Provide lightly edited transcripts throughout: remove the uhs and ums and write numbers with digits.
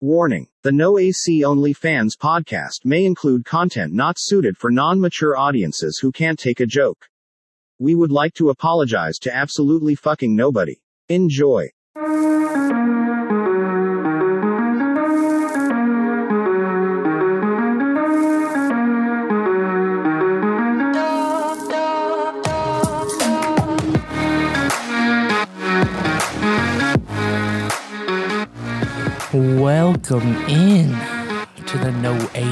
Warning: the Noaconlyfans podcast may include content not suited for non-mature audiences who can't take a joke. We would like to apologize to absolutely fucking nobody. Enjoy. Welcome in to the Noaconlyfans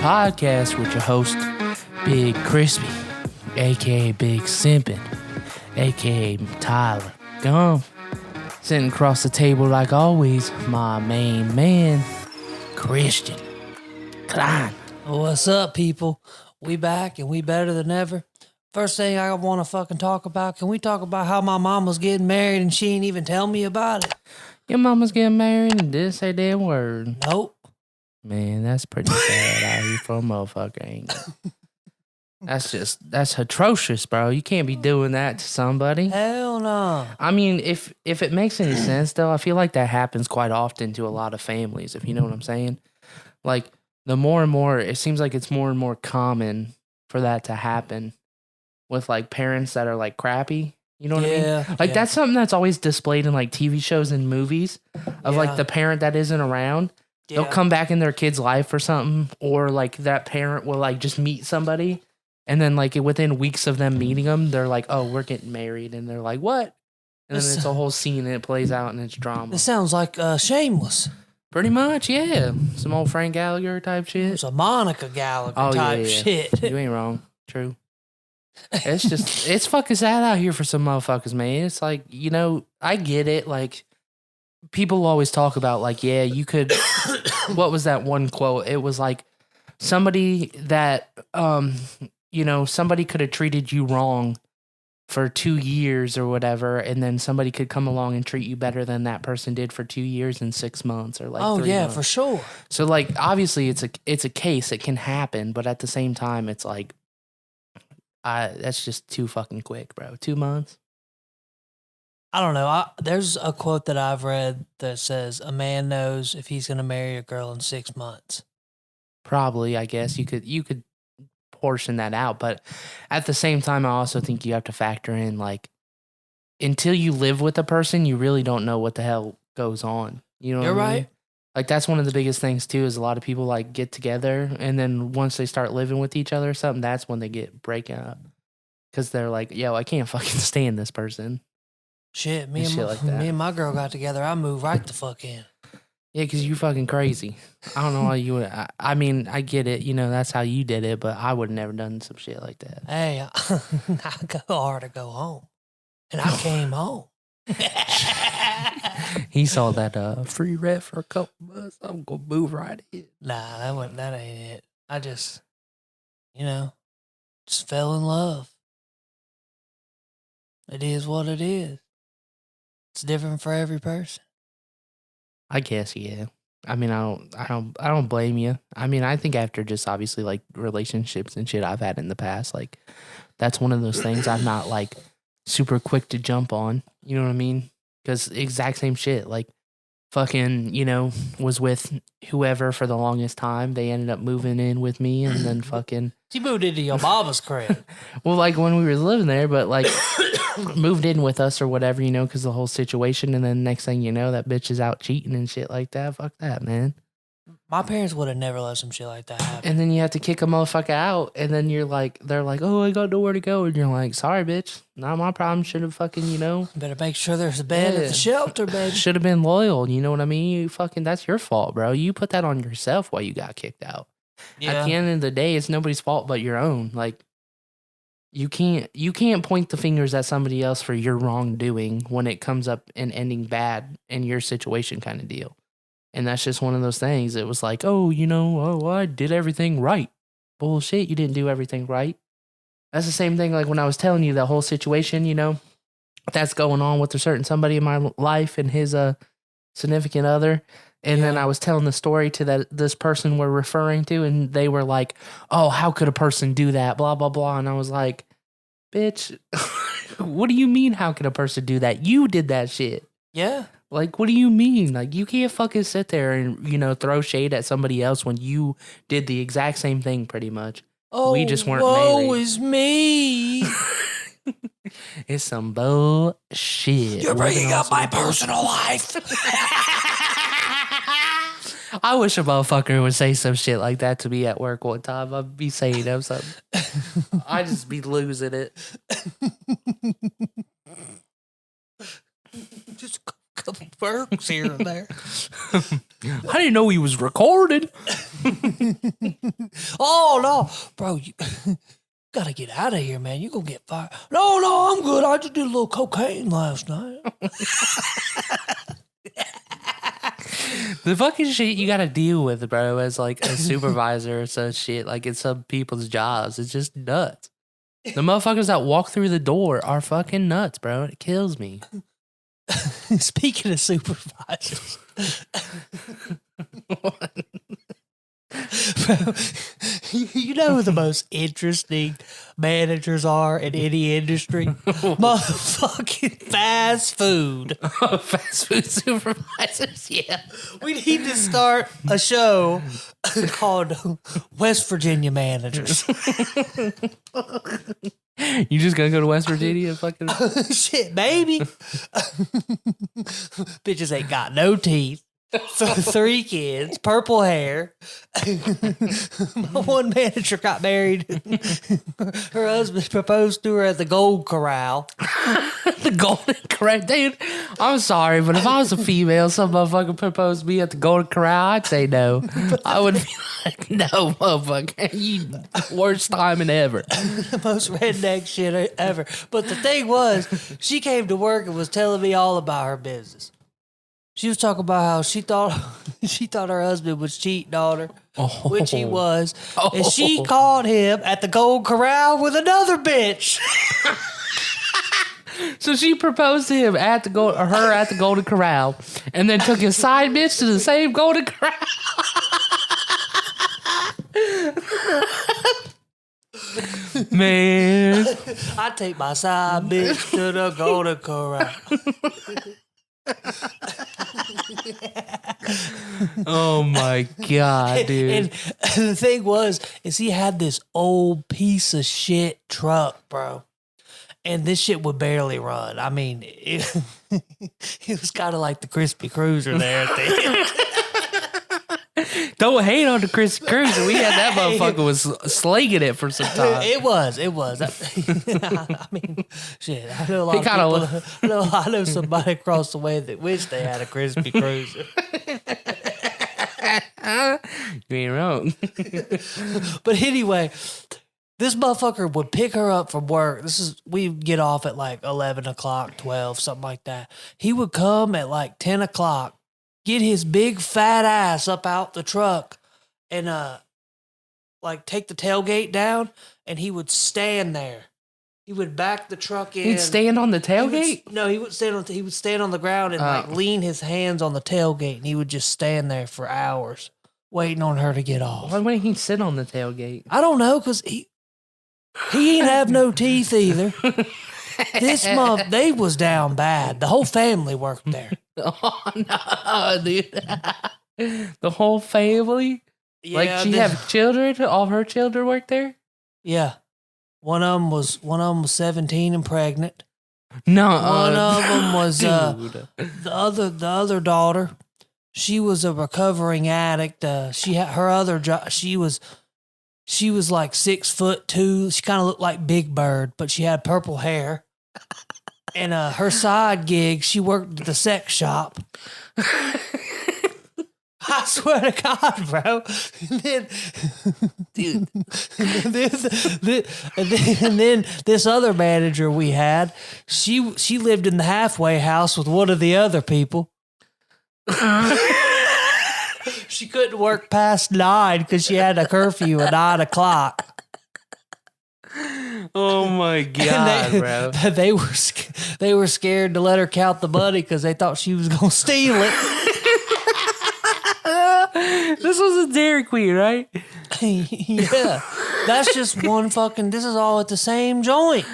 podcast with your host, Big Crispy, aka Big Simpin, aka Tyler Gum. Sitting across the table like always, my main man, Christian Klein. What's up, people? We back and we better than ever. First thing I want to fucking talk about, can we talk about how my mom was getting married and she ain't even tell me about it? Your mama's getting married and didn't say a damn word. Nope. Man, that's pretty sad out here for a motherfucker, ain't it? That's atrocious, bro. You can't be doing that to somebody. Hell no. I mean, if it makes any sense, though, I feel like that happens quite often to a lot of families, if you know what I'm saying. Like, the more and more, it seems like it's more and more common for that to happen with, like, parents that are, like, crappy. You know what I mean? Like, that's something that's always displayed in, like, TV shows and movies of, like, the parent that isn't around. Yeah. They'll come back in their kid's life or something, or, like, that parent will, like, just meet somebody, and then, like, within weeks of them meeting them, they're like, oh, we're getting married, and they're like, what? And then it's a whole scene, and it plays out, and it's drama. This sounds like Shameless. Pretty much, yeah. Some old Frank Gallagher type shit. It's a Monica Gallagher type shit. You ain't wrong. True. It's fucking sad out here for some motherfuckers, man. It's like, you know, I get it. Like, people always talk about, like, yeah, you could, what was that one quote? It was like, somebody that, you know, somebody could have treated you wrong for 2 years or whatever, and then somebody could come along and treat you better than that person did for 2 years and 6 months or like 3 months. For sure. So, like, obviously it's a case, it can happen, but at the same time, it's like, that's just too fucking quick, bro. 2 months. I don't know. There's a quote that I've read that says, a man knows if he's going to marry a girl in 6 months. Probably, I guess. You could portion that out, but at the same time, I also think you have to factor in, like, until you live with a person, you really don't know what the hell goes on. You know what I mean? You're right. Like, that's one of the biggest things, too, is a lot of people, like, get together, and then once they start living with each other or something, that's when they get breaking up. Because they're like, yo, I can't fucking stand this person. Shit, me and my girl got together, I moved right the fuck in. Yeah, because you're fucking crazy. I don't know why you would. I mean, I get it. You know, that's how you did it, but I would have never done some shit like that. Hey, I go hard to go home. And I came home. He saw that free rent for a couple months. I'm going to move right in. Nah, that ain't it. I just, you know, just fell in love. It is what it is. It's different for every person. I guess, yeah. I mean, I don't blame you. I mean, I think after just obviously like relationships and shit I've had in the past, like that's one of those things I'm not like super quick to jump on. You know what I mean? Because exact same shit. Like fucking, you know, was with whoever for the longest time. They ended up moving in with me, and then fucking. She moved into your mama's crib. Well, like when we were living there, but like. Moved in with us or whatever, you know, because the whole situation, and then next thing you know, that bitch is out cheating and shit like that. Fuck that, man. My parents would have never let some shit like that happen. And then you have to kick a motherfucker out, and then they're like, oh, I got nowhere to go, and you're like, sorry, bitch, not my problem. Should have fucking, you know, better make sure there's a bed at the shelter, baby. Should have been loyal. You know what I mean? You fucking, that's your fault, bro. You put that on yourself while you got kicked out. Yeah. At the end of the day, it's nobody's fault but your own. Like. You can't point the fingers at somebody else for your wrongdoing when it comes up and ending bad in your situation kind of deal. And that's just one of those things. It was like, oh, you know, I did everything right. Bullshit, you didn't do everything right. That's the same thing like when I was telling you the whole situation, you know, that's going on with a certain somebody in my life and his significant other. And then I was telling the story to this person we're referring to, and they were like, oh, how could a person do that? Blah, blah, blah. And I was like, bitch, what do you mean, how could a person do that? You did that shit. Yeah. Like, what do you mean? Like, you can't fucking sit there and, throw shade at somebody else when you did the exact same thing, pretty much. We just weren't married. Woe is me. It's some bullshit. You're bringing up my personal life. I wish a motherfucker would say some shit like that to me at work one time. I'd be saying something. I'd just be losing it. Just a couple perks here and there. I didn't know he was recorded. Oh, no. Bro, you gotta get out of here, man. You're gonna get fired. No, I'm good. I just did a little cocaine last night. The fucking shit you gotta deal with, bro, as like a supervisor or some shit, like in some people's jobs. It's just nuts. The motherfuckers that walk through the door are fucking nuts, bro. It kills me. Speaking of supervisors. Bro, you know who the most interesting managers are in any industry? Motherfucking fast food. Fast food supervisors, yeah. We need to start a show called West Virginia Managers. You just gonna go to West Virginia and fucking... Shit, baby. Bitches ain't got no teeth. 3 kids, purple hair. My one manager got married. Her husband proposed to her at the Gold Corral. The Golden Corral, dude. I'm sorry, but if I was a female, some motherfucker proposed to me at the Golden Corral, I'd say no. I would be like, no, motherfucker, you worst timing ever. The most redneck shit ever. But the thing was, she came to work and was telling me all about her business. She was talking about how she thought her husband was cheating on her, which he was, and she caught him at the Gold Corral with another bitch. So she proposed to him at the Golden Corral, and then took his side bitch to the same Golden Corral. Man, I take my side bitch to the Golden Corral. Oh my god, dude. And the thing is he had this old piece of shit truck, bro. And this shit would barely run. I mean, it was kind of like the Crispy Cruiser there at the end. Don't hate on the Crispy Cruiser. We had that motherfucker was slinging it for some time. It was. I mean, shit. I know a lot of people. I know somebody across the way that wished they had a Crispy Cruiser. You ain't wrong. But anyway, this motherfucker would pick her up from work. We'd get off at like 11 o'clock, 12, something like that. He would come at like 10 o'clock, get his big fat ass up out the truck and like take the tailgate down, and he would stand there. He would back the truck in. He'd stand on the tailgate? He would stand on the ground and like lean his hands on the tailgate, and he would just stand there for hours waiting on her to get off. Why wouldn't he sit on the tailgate? I don't know, because he ain't have no teeth either. This month, they was down bad. The whole family worked there. Oh, no, dude. The whole family? Yeah, like, she have children? All her children work there? Yeah. One of them was 17 and pregnant. No. One of them was dude. the other daughter. She was a recovering addict. She had her other job. She was like 6'2". She kind of looked like Big Bird, but she had purple hair. And her side gig, she worked at the sex shop. I swear to God, bro. And then, dude, and then this other manager we had, she lived in the halfway house with one of the other people. She couldn't work past 9 because she had a curfew at 9 o'clock. Oh my God, bro. They were scared to let her count the money because they thought she was going to steal it. This was a Dairy Queen, right? Yeah. That's just one fucking, this is all at the same joint.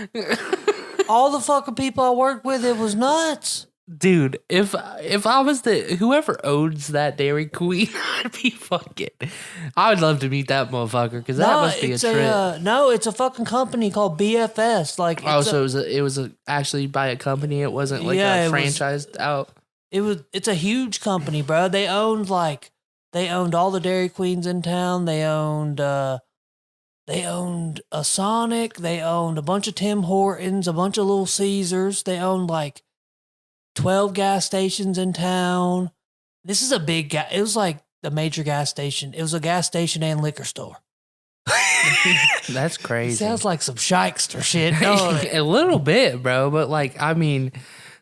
All the fucking people I worked with, it was nuts. Dude, if I was whoever owns that Dairy Queen, I would love to meet that motherfucker because that must be a trip. No, it's a fucking company called BFS. Like, so it was actually by a company. It wasn't like a franchised out. It's a huge company, bro. They owned all the Dairy Queens in town. They owned a Sonic. They owned a bunch of Tim Hortons, a bunch of Little Caesars. They owned like 12 gas stations in town. This is a big it was like a major gas station. It was a gas station and liquor store. That's crazy. Sounds like some shykester shit. A little bit, bro. But like, I mean,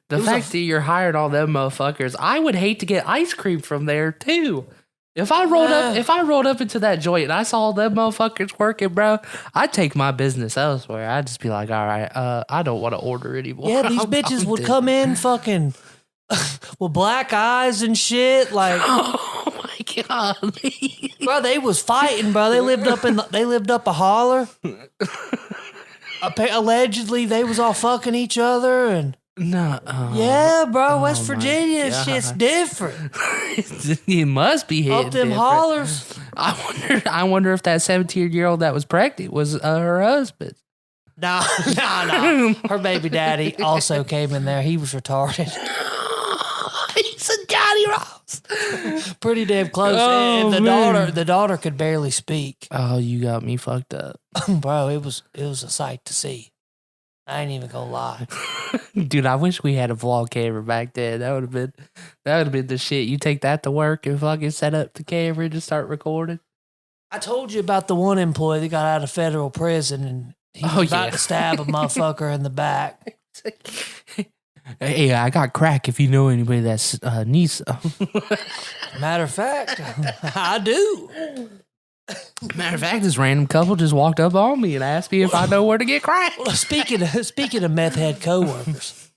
the fact that you're hiring all them motherfuckers, I would hate to get ice cream from there too. If I rolled up into that joint and I saw them motherfuckers working, bro, I'd take my business elsewhere. I'd just be like, all right, I don't want to order anymore. Yeah, these bitches would come in fucking with black eyes and shit. Like, oh my god, bro, they was fighting, bro. They lived up a holler. Allegedly, they was all fucking each other and. No. Yeah, bro. West Virginia, shit's different. It must be hitting up them different. Hollers. I wonder if that 17-year-old that was pregnant was her husband. No. Her baby daddy also came in there. He was retarded. He's a Johnny Ross. Pretty damn close. Oh, and the daughter could barely speak. Oh, you got me fucked up. Bro, it was a sight to see. I ain't even gonna lie. Dude, I wish we had a vlog camera back then. That would have been the shit. You take that to work and fucking set up the camera and just start recording. I told you about the one employee that got out of federal prison and he was about to stab a motherfucker in the back. Hey, I got crack if you know anybody that's needs. Matter of fact, I do. Matter of fact, this random couple just walked up on me and asked me if I know where to get crack. Well, speaking of meth head coworkers,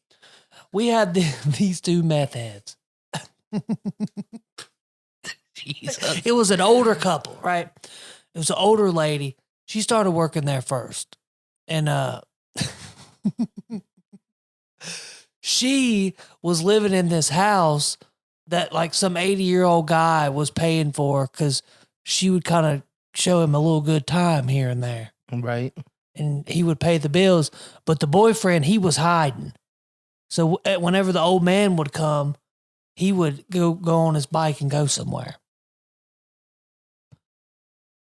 we had these two meth heads. Jesus. It was an older couple, right? It was an older lady. She started working there first, and she was living in this house that like some 80-year-old guy was paying for because she would kind of show him a little good time here and there. Right. And he would pay the bills. But the boyfriend, he was hiding. So whenever the old man would come, he would go on his bike and go somewhere.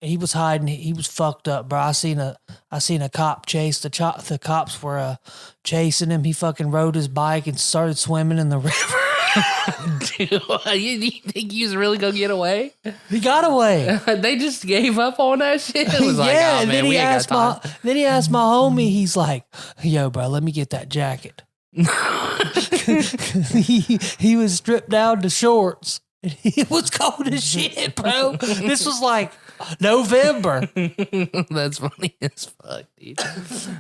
He was hiding. He was fucked up, bro. I seen a cop chase. The cops were chasing him. He fucking rode his bike and started swimming in the river. Dude, you think he was really gonna get away? He got away. They just gave up on that shit. It was like, yeah, oh, and man, then he asked my homie. He's like, "Yo, bro, let me get that jacket." he was stripped down to shorts. It was cold as shit, bro. This was like November. That's funny as fuck, dude.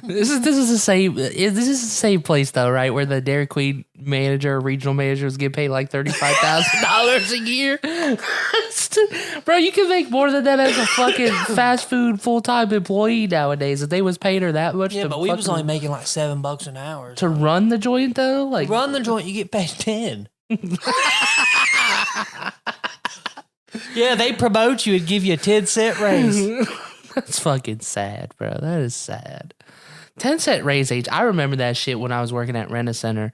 This is the same. This is the same place though, right? Where the Dairy Queen manager, regional managers get paid like $35,000 a year. Bro, you can make more than that as a fucking fast food full-time employee nowadays. If they was paying her that much, yeah, but we was only making like $7 an hour to run the joint though. Like run the joint, you get paid 10. Yeah, they promote you and give you a 10-cent raise. That's fucking sad, bro. That is sad. 10-cent raise age. I remember that shit when I was working at Rent-A-Center.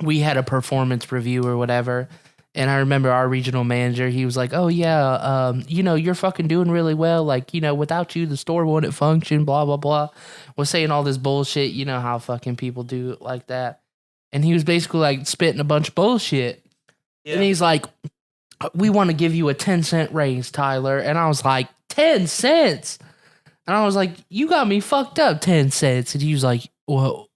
We had a performance review or whatever. And I remember our regional manager, he was like, oh, yeah, you're fucking doing really well. Like, without you, the store wouldn't function, blah, blah, blah. Was saying all this bullshit. You know how fucking people do it like that. And he was basically like spitting a bunch of bullshit. Yeah. And he's like, we want to give you a 10-cent raise, Tyler. And I was like, 10 cents? And I was like, you got me fucked up, 10 cents. And he was like, well,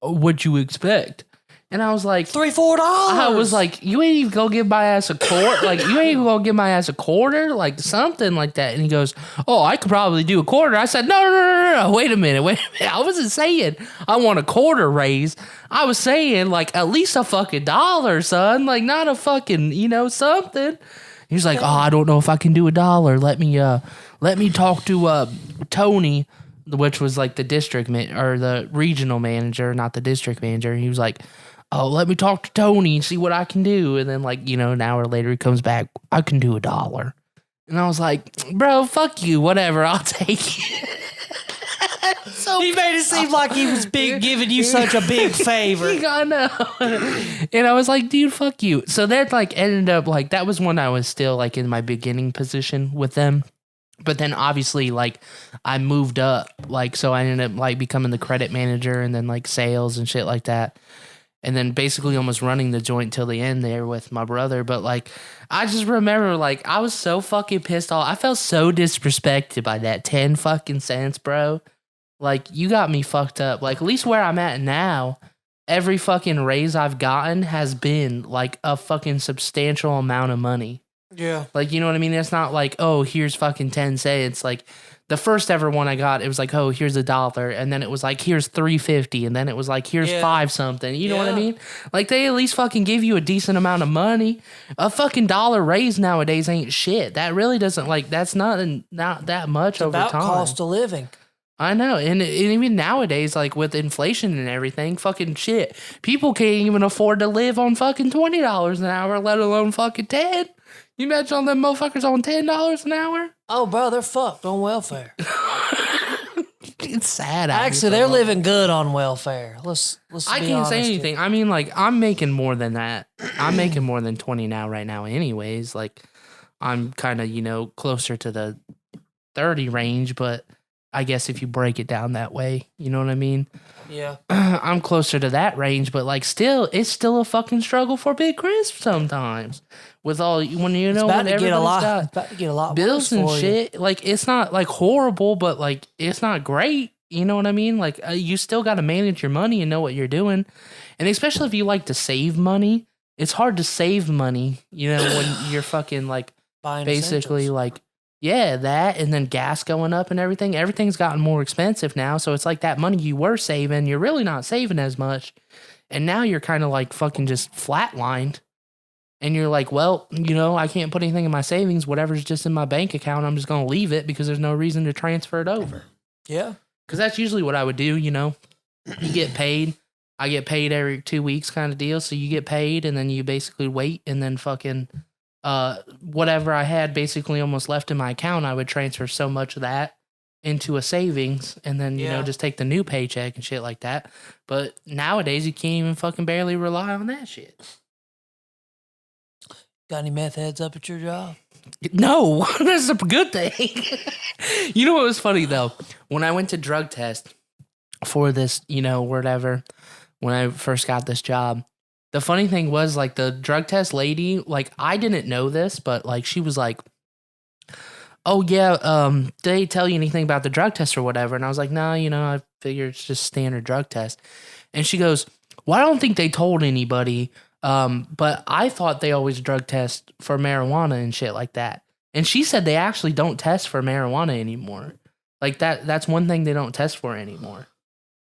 what'd you expect? And I was like, $3-4. I was like, you ain't even gonna give my ass a quarter? Like, you ain't even gonna give my ass a quarter? Like, something like that. And he goes, oh, I could probably do a quarter. I said, no. Wait a minute. I wasn't saying I want a quarter raise. I was saying, like, at least a fucking $1, son. Like, not a fucking, something. He's like, oh, I don't know if I can do $1. Let me talk to Tony, which was like the district or the regional manager, not the district manager. He was like, oh, let me talk to Tony and see what I can do. And then, like, you know, an hour later, he comes back, I can do $1. And I was like, bro, fuck you, whatever, I'll take it. So he made it seem like he was giving you such a big favor. I know. And I was like, dude, fuck you. So that, like, ended up, like, that was when I was still, like, in my beginning position with them. But then obviously, like, I moved up, like, so I ended up, like, becoming the credit manager and then, like, sales and shit like that. And then basically almost running the joint till the end there with my brother. But, like, I just remember, like, I was so fucking pissed off. I felt so disrespected by that 10 fucking cents, bro. Like, you got me fucked up. Like, at least where I'm at now, every fucking raise I've gotten has been, like, a fucking substantial amount of money. Yeah. Like, you know what I mean? It's not like, oh, here's fucking 10 cents. Like, the first ever one I got, it was like, oh, here's $1. And then it was like, here's $3.50. And then it was like, here's 5 something. You know what I mean? Like, they at least fucking give you a decent amount of money. A fucking dollar raise nowadays ain't shit. That really doesn't, like, that's not that much over time. About cost of living. I know. And even nowadays, like, with inflation and everything, fucking shit. People can't even afford to live on fucking $20 an hour, let alone fucking 10. You imagine all them motherfuckers on $10 an hour? Oh, bro, they're fucked on welfare. It's sad. Actually, they're living good on welfare. Let's. I can't say anything. I mean, like, I'm making more than that. I'm making more than 20 now, right now, anyways. Like, I'm kind of, you know, closer to the 30 range, but I guess if you break it down that way, you know what I mean? Yeah. I'm closer to that range, but, like, still, it's still a fucking struggle for Big Chris sometimes. With all, when you know, when everybody's got bills and shit, like, it's not, like, horrible, but, like, it's not great. You know what I mean? Like, you still got to manage your money and know what you're doing. And especially if you like to save money, it's hard to save money, you know, when you're fucking, like, buying basically, essentials. like, yeah, that, and then gas going up and everything. Everything's gotten more expensive now, so it's like that money you were saving, you're really not saving as much. And now you're kind of, like, fucking just flatlined. And you're like, well, you know, I can't put anything in my savings. Whatever's just in my bank account, I'm just going to leave it because there's no reason to transfer it over. Yeah. Because that's usually what I would do, you know. You get paid. I get paid every 2 weeks kind of deal. So you get paid and then you basically wait and then fucking whatever I had basically almost left in my account, I would transfer so much of that into a savings and then, you know, just take the new paycheck and shit like that. But nowadays, you can't even fucking barely rely on that shit. Got any meth heads up at your job? No, that's a good thing. You know what was funny, though? When I went to drug test for this, you know, whatever, when I first got this job, the funny thing was, like, the drug test lady, like, I didn't know this, but, like, she was like, oh, yeah, did they tell you anything about the drug test or whatever? And I was like, no, you know, I figure it's just standard drug test. And she goes, well, I don't think they told anybody. But I thought they always drug test for marijuana and shit like that. And she said they actually don't test for marijuana anymore. Like, that's one thing they don't test for anymore.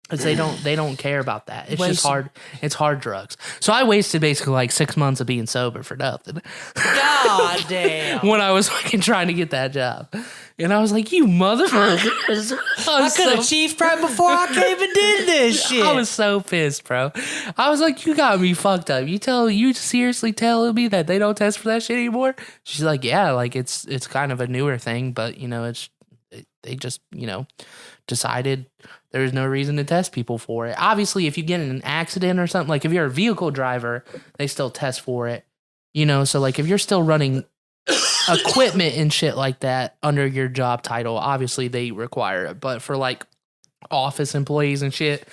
Because they don't care about that. It's just hard. It's hard drugs. So I wasted basically like 6 months of being sober for nothing. God damn. When I was fucking trying to get that job. And I was like, you motherfuckers. I could have chiefed right before I came and did this shit. I was so pissed, bro. I was like, you got me fucked up. You seriously telling me that they don't test for that shit anymore? She's like, yeah, like it's kind of a newer thing, but you know, they just, you know, decided there's no reason to test people for it. Obviously, if you get in an accident or something, like if you're a vehicle driver, they still test for it. You know, so like if you're still running equipment and shit like that under your job title, obviously they require it. But for like office employees and shit,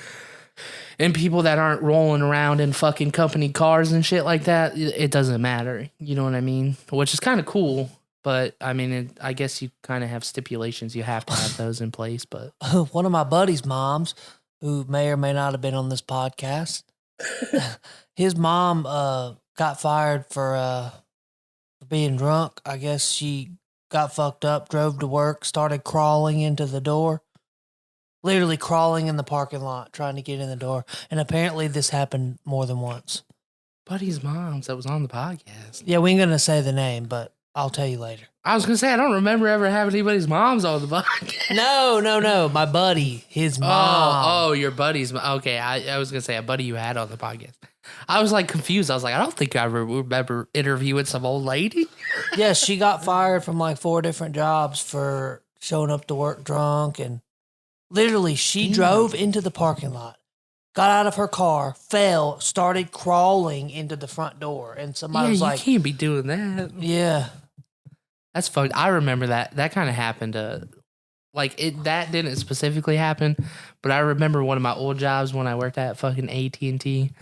and people that aren't rolling around in fucking company cars and shit like that, it doesn't matter. You know what I mean? Which is kind of cool. But, I mean, I guess you kind of have stipulations. You have to have those in place. But one of my buddy's moms, who may or may not have been on this podcast, his mom got fired for being drunk. I guess she got fucked up, drove to work, started crawling into the door. Literally crawling in the parking lot, trying to get in the door. And apparently this happened more than once. Buddy's mom's that was on the podcast. Yeah, we ain't going to say the name, but I'll tell you later. I was gonna say I don't remember ever having anybody's moms on the podcast. No. My buddy, his mom. Oh, your buddy's. Okay, I was gonna say a buddy you had on the podcast. I was like confused. I was like, I don't think I remember interviewing some old lady. Yeah, she got fired from like 4 different jobs for showing up to work drunk, and literally she drove into the parking lot, got out of her car, fell, started crawling into the front door, and somebody was like, "You can't be doing that." Yeah. That's fucked. I remember that. That kind of happened. That didn't specifically happen, but I remember one of my old jobs when I worked at fucking AT&T.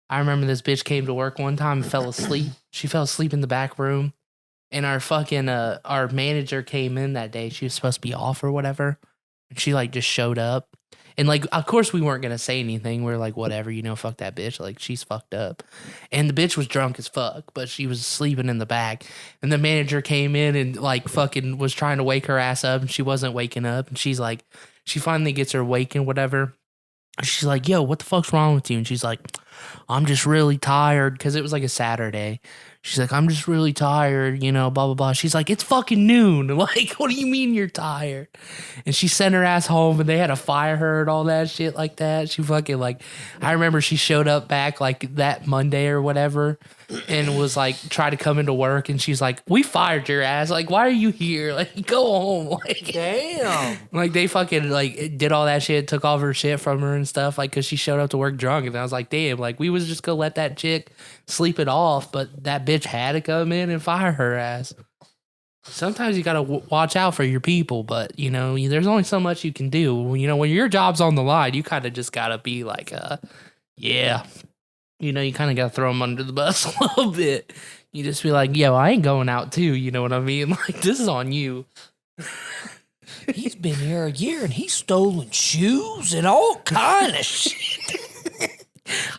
I remember this bitch came to work one time and fell asleep. She fell asleep in the back room, and our fucking our manager came in that day. She was supposed to be off or whatever, and she like just showed up. And, like, of course, we weren't going to say anything. We are like, whatever, fuck that bitch. Like, she's fucked up. And the bitch was drunk as fuck, but she was sleeping in the back. And the manager came in and, like, fucking was trying to wake her ass up, and she wasn't waking up. And she's like, she finally gets her waking, whatever. She's like, yo, what the fuck's wrong with you? And she's like, I'm just really tired, because it was like a Saturday. She's like, I'm just really tired, blah, blah, blah. She's like, it's fucking noon. Like, what do you mean you're tired? And she sent her ass home, and they had to fire her and all that shit like that. She fucking, like, I remember she showed up back, like, that Monday or whatever, and was, like, trying to come into work, and she's like, we fired your ass. Like, why are you here? Like, go home. Like, damn. Like, they fucking, like, did all that shit, took all of her shit from her and stuff, like, because she showed up to work drunk, and I was like, damn, like, we was just gonna let that chick sleep it off, but that bitch had to come in and fire her ass. Sometimes you gotta watch out for your people, but there's only so much you can do. When your job's on the line, you kind of just gotta be like, yeah, you kind of gotta throw them under the bus a little bit. You just be like, yo, I ain't going out too. You know what I mean? Like, this is on you. He's been here a year and he's stolen shoes and all kind of shit.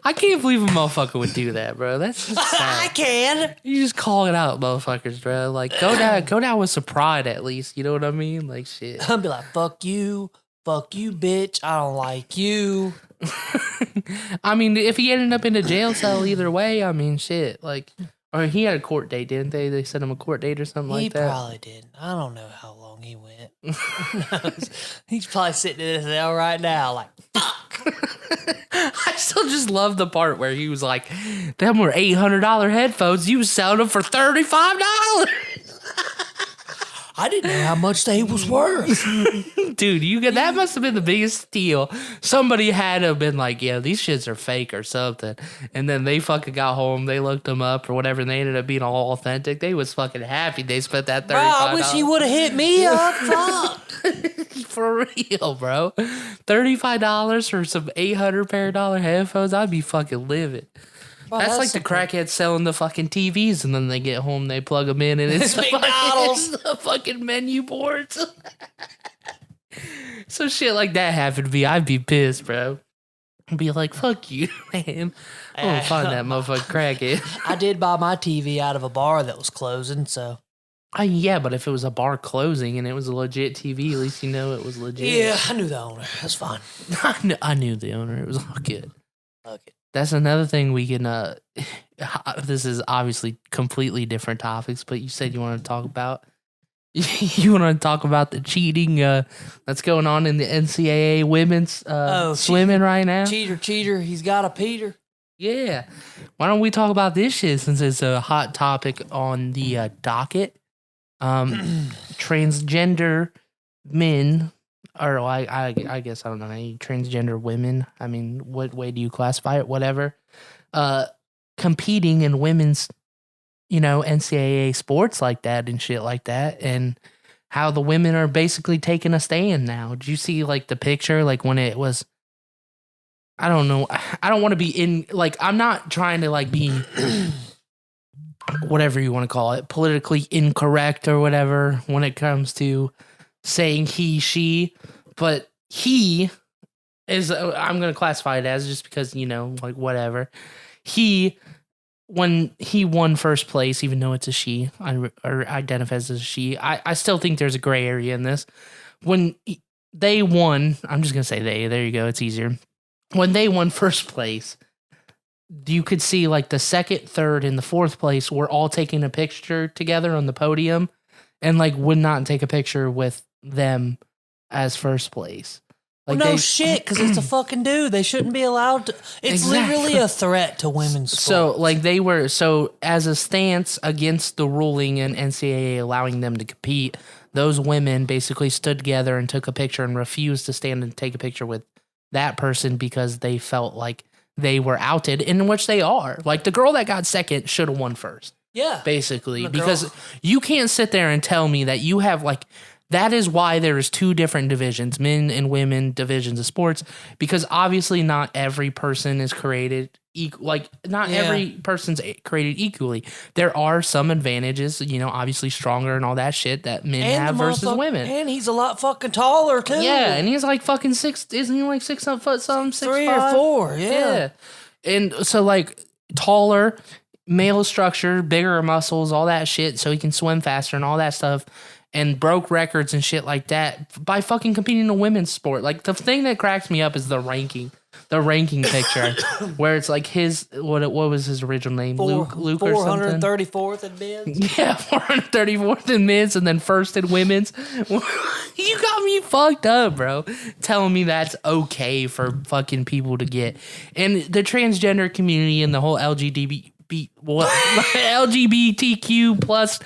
I can't believe a motherfucker would do that, bro. That's just sad. I can. You just call it out, motherfuckers, bro. Like, go down with some pride at least. You know what I mean? Like, shit. I'll be like, fuck you, bitch. I don't like you. I mean, if he ended up in a jail cell either way, I mean, shit. Like, or he had a court date, didn't they? They sent him a court date or something like that. He probably did. I don't know how long he went. He's probably sitting in his cell right now, like, fuck. I still just love the part where he was like, them were $800 headphones. You was selling them for $35. I didn't know how much they was worth. Dude, that must have been the biggest steal. Somebody had to have been like, yeah, these shits are fake or something. And then they fucking got home, they looked them up or whatever, and they ended up being all authentic. They was fucking happy they spent that $35. Bro, I wish he would have hit me up. Fuck. For real, bro. $35 for some $800 pair headphones, I'd be fucking livid. Bro, that's like the crackheads selling the fucking TVs, and then they get home, they plug them in, and it's the fucking menu boards. So shit like that happened to me, I'd be pissed, bro. I'd be like, fuck you, man. I'm gonna find that motherfucking crackhead. I did buy my TV out of a bar that was closing, so. Yeah, but if it was a bar closing and it was a legit TV, at least it was legit. Yeah, I knew the owner. That's fine. I knew the owner. It was all good. Okay. That's another thing we can, this is obviously completely different topics, but you said you want to talk about, you want to talk about the cheating that's going on in the Ncaa women's swimming right now? Cheater, he's got a Peter. Yeah. Why don't we talk about this shit since it's a hot topic on the docket? Transgender men, or I guess I don't know, transgender women. I mean, what way do you classify it? Whatever. Competing in women's, NCAA sports like that and shit like that, and how the women are basically taking a stand now. Did you see like the picture, like when it was? I don't know. I don't want to be in, like, I'm not trying to like be whatever you want to call it, politically incorrect or whatever when it comes to saying he, she, but he is, I'm going to classify it as, just because, like whatever. When he won first place, even though it's a she, or identifies as a she, I still think there's a gray area in this. When they won, I'm just going to say they, there you go, it's easier. When they won first place, you could see like the second, third, and the fourth place were all taking a picture together on the podium, and like would not take a picture with them as first place. Like well, no shit, because it's a fucking dude. They shouldn't be allowed to. It's literally a threat to women's sports. So, like, as a stance against the ruling and NCAA allowing them to compete, those women basically stood together and took a picture and refused to stand and take a picture with that person because they felt like they were outed, in which they are. Like, the girl that got second should have won first. Yeah. Basically. Because you can't sit there and tell me that you have, like... That is why there's two different divisions, men and women divisions of sports, because obviously not every person is created every person's created equally. There are some advantages, obviously stronger and all that shit that men have versus women. And he's a lot fucking taller too. Yeah, and he's like fucking isn't he like 6 foot something, 3 or 4, yeah. And so like taller, male structure, bigger muscles, all that shit, so he can swim faster and all that stuff. And broke records and shit like that by fucking competing in a women's sport. Like, the thing that cracks me up is the ranking picture, where it's like what was his original name? Luke or something? 434th in men's? Yeah, 434th in men's and then first in women's. You got me fucked up, bro. Telling me that's okay for fucking people to get. And the transgender community and the whole LGBTQ plus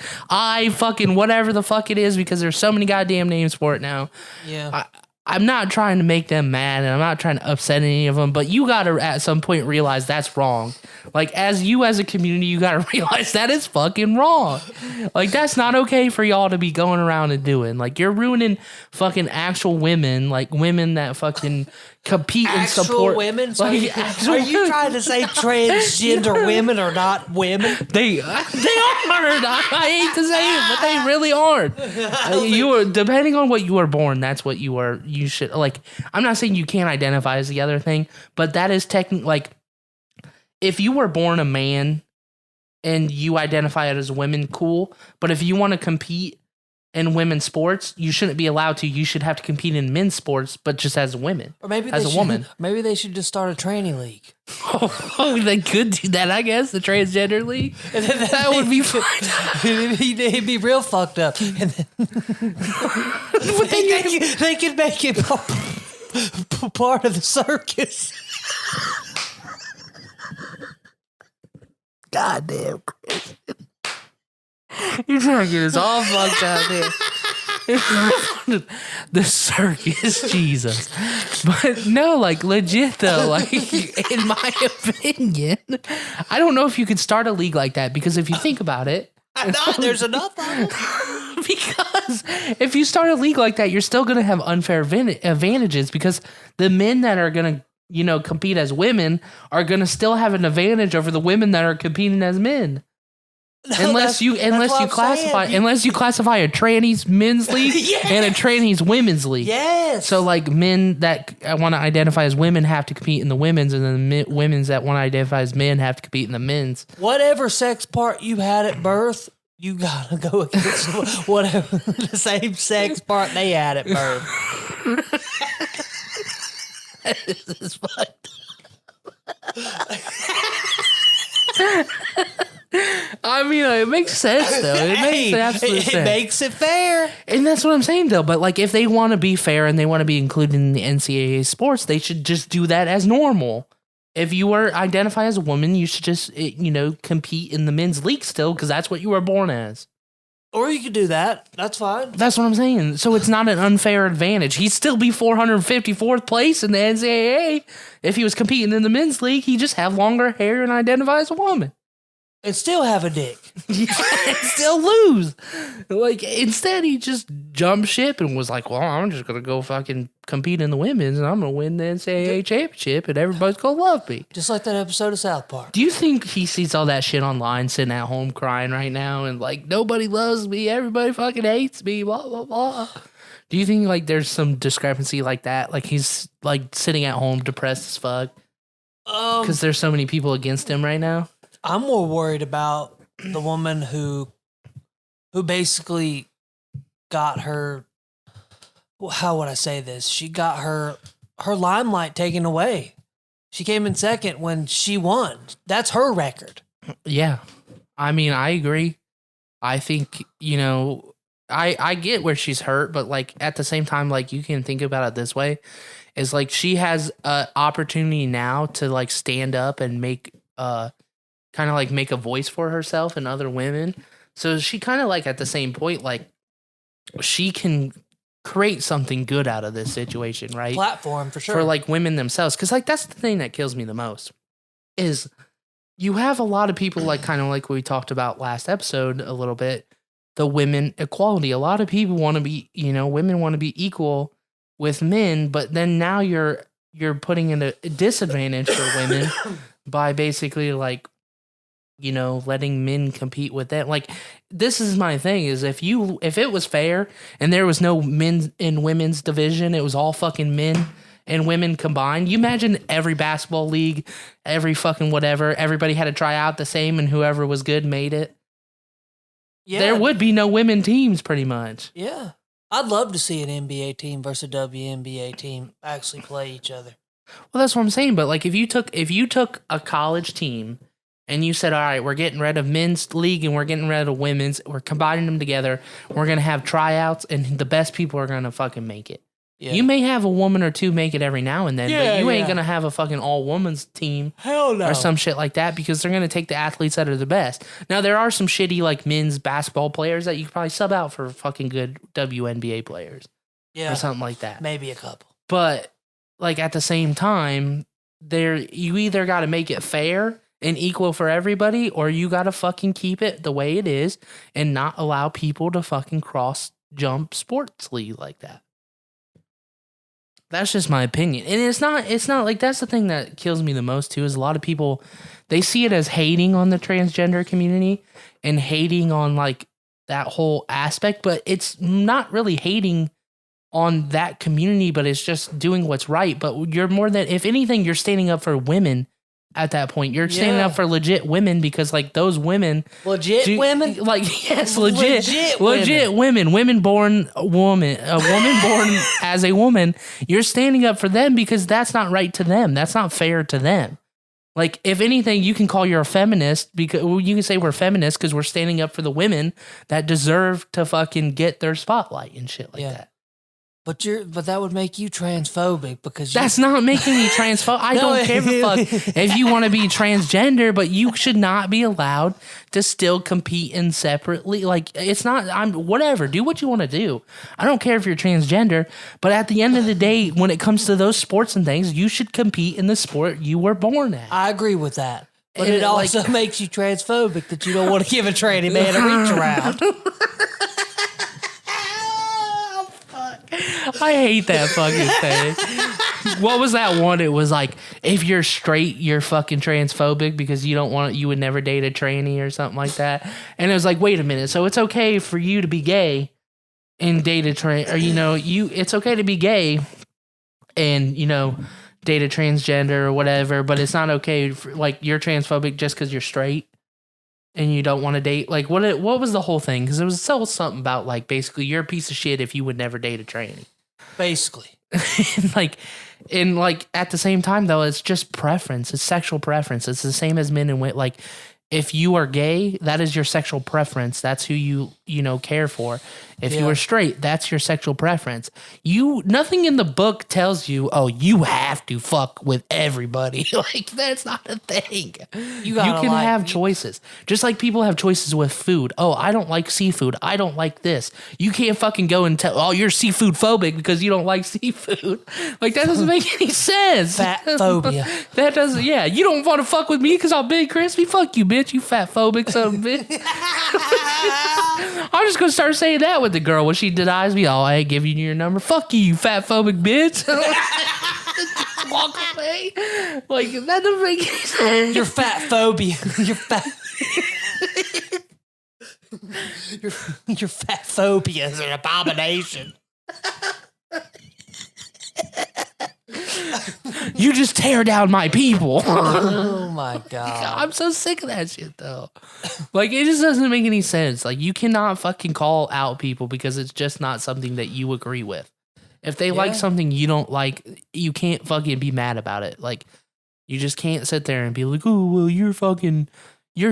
fucking whatever the fuck it is, because there's so many goddamn names for it now. Yeah. I'm not trying to make them mad, and I'm not trying to upset any of them, but you got to at some point realize that's wrong. Like, as a community, you got to realize that is fucking wrong. Like, that's not okay for y'all to be going around and doing. Like, you're ruining fucking actual women, like women that fucking compete and support women. So like, are you trying to say transgender women are not women? They aren't. I hate to say it, but they really aren't. You are, depending on what you were born, that's what you are. You should, like, I'm not saying you can't identify as the other thing, but that is technically, like, if you were born a man and you identify it as women, cool. But if you want to compete in women's sports, you shouldn't be allowed to. You should have to compete in men's sports, but just as women. Or maybe as a woman. Maybe they should just start a tranny league. Oh, they could do that, I guess. The transgender league. That would be fun. He'd be real fucked up. And then they could make it part of the circus. Goddamn, Chris. You're trying to get us all fucked out there. The circus, Jesus. But no, like, legit though, like, in my opinion, I don't know if you could start a league like that, because if you think about it, there's enough of them. Because if you start a league like that, you're still going to have unfair advantages, because the men that are going to, compete as women are going to still have an advantage over the women that are competing as men. No, unless you classify a trannies men's league and a trannies women's league. Yes. So like men that want to identify as women have to compete in the women's, and then women's that want to identify as men have to compete in the men's. Whatever sex part you had at birth, you gotta go against whatever the same sex part they had at birth. This is fucked. I mean, it makes sense though. It makes absolute sense. It makes it fair, and that's what I'm saying though. But like, if they want to be fair and they want to be included in the NCAA sports, they should just do that as normal. If you were identify as a woman, you should just compete in the men's league still, because that's what you were born as. Or you could do that. That's fine. That's what I'm saying. So it's not an unfair advantage. He'd still be 454th place in the NCAA if he was competing in the men's league. He'd just have longer hair and identify as a woman. And still have a dick. Yeah, and still lose. Like, instead, he just jumped ship and was like, well, I'm just going to go fucking compete in the women's, and I'm going to win the NCAA championship, and everybody's going to love me. Just like that episode of South Park. Do you think he sees all that shit online, sitting at home crying right now, and like, nobody loves me, everybody fucking hates me, blah, blah, blah? Do you think, like, there's some discrepancy like that? Like, he's, like, sitting at home depressed as fuck? Because there's so many people against him right now? I'm more worried about the woman who basically got her, how would I say this? She got her limelight taken away. She came in second when she won. That's her record. Yeah. I mean, I agree. I think, I get where she's hurt, but like at the same time, like you can think about it this way, is like she has an opportunity now to like stand up and make kind of like make a voice for herself and other women. So she kind of like at the same point, like she can create something good out of this situation, right? Platform for sure. For like women themselves. Cause like that's the thing that kills me the most is you have a lot of people like kind of like we talked about last episode a little bit, the women equality. A lot of people want to be, women want to be equal with men, but then now you're putting in a disadvantage for women by basically like, letting men compete with them. Like this is my thing is if it was fair and there was no men and women's division, it was all fucking men and women combined. You imagine every basketball league, every fucking whatever, everybody had to try out the same and whoever was good made it. Yeah. There would be no women teams pretty much. Yeah. I'd love to see an NBA team versus a WNBA team actually play each other. Well, that's what I'm saying. But like if you took a college team and you said, all right, we're getting rid of men's league and we're getting rid of women's, we're combining them together, we're going to have tryouts and the best people are going to fucking make it. Yeah. You may have a woman or two make it every now and then, but you ain't going to have a fucking all-women's team. Hell no. Or some shit like that because they're going to take the athletes that are the best. Now, there are some shitty like men's basketball players that you could probably sub out for fucking good WNBA players. Yeah. Or something like that. Maybe a couple. But like at the same time, you either got to make it fair and equal for everybody, or you got to fucking keep it the way it is and not allow people to fucking cross jump sports league like that. That's just my opinion. And it's not like that's the thing that kills me the most too is a lot of people, they see it as hating on the transgender community and hating on like that whole aspect, but it's not really hating on that community, but it's just doing what's right. But you're more than, if anything, you're standing up for women at that point. You're standing up for legit women because like those women. Women? Like, yes, legit women. Women born a woman born as a woman. You're standing up for them because that's not right to them. That's not fair to them. Like, if anything, you can call you're a feminist because you can say we're feminists because we're standing up for the women that deserve to fucking get their spotlight and shit like that. But that would make you transphobic because that's not making me transphobic. I don't give a fuck if you want to be transgender, but you should not be allowed to still compete in separately. Like it's not. Whatever. Do what you want to do. I don't care if you're transgender, but at the end of the day, when it comes to those sports and things, you should compete in the sport you were born at. I agree with that, but it also makes you transphobic that you don't want to give a tranny man a reach around. I hate that fucking thing. What was that one? It was like, if you're straight, you're fucking transphobic because you would never date a tranny or something like that. And it was like, wait a minute. So it's okay for you to be gay and date a it's okay to be gay and, date a transgender or whatever, but it's not okay for, like, you're transphobic just because you're straight and you don't want to date. Like, what was the whole thing? Because it was something about, like, basically, you're a piece of shit if you would never date a tranny. Basically. and at the same time, though, it's just preference. It's sexual preference. It's the same as men and women. Like, if you are gay, that is your sexual preference. That's who you care for. If you are straight, that's your sexual preference. Nothing in the book tells you, oh, you have to fuck with everybody. Like, that's not a thing. You can have choices. Just like people have choices with food. Oh, I don't like seafood. I don't like this. You can't fucking go and tell, oh, you're seafood phobic because you don't like seafood. Like, that doesn't make any sense. Fat phobia. That doesn't, you don't want to fuck with me because I'm big crispy? Fuck you, bitch. You fat phobic son of a bitch. I'm just going to start saying that with the girl when she denies me. Oh, I ain't giving you your number. Fuck you, fat phobic bitch. Walk away. Like, that doesn't make any sense. Your fat phobia. Your fat. your fat phobia is an abomination. You just tear down my people. Oh my God. I'm so sick of that shit though. Like, it just doesn't make any sense. Like, you cannot fucking call out people because it's just not something that you agree with. If they like something you don't like, you can't fucking be mad about it. Like, You just can't sit there and be like, oh, well, you're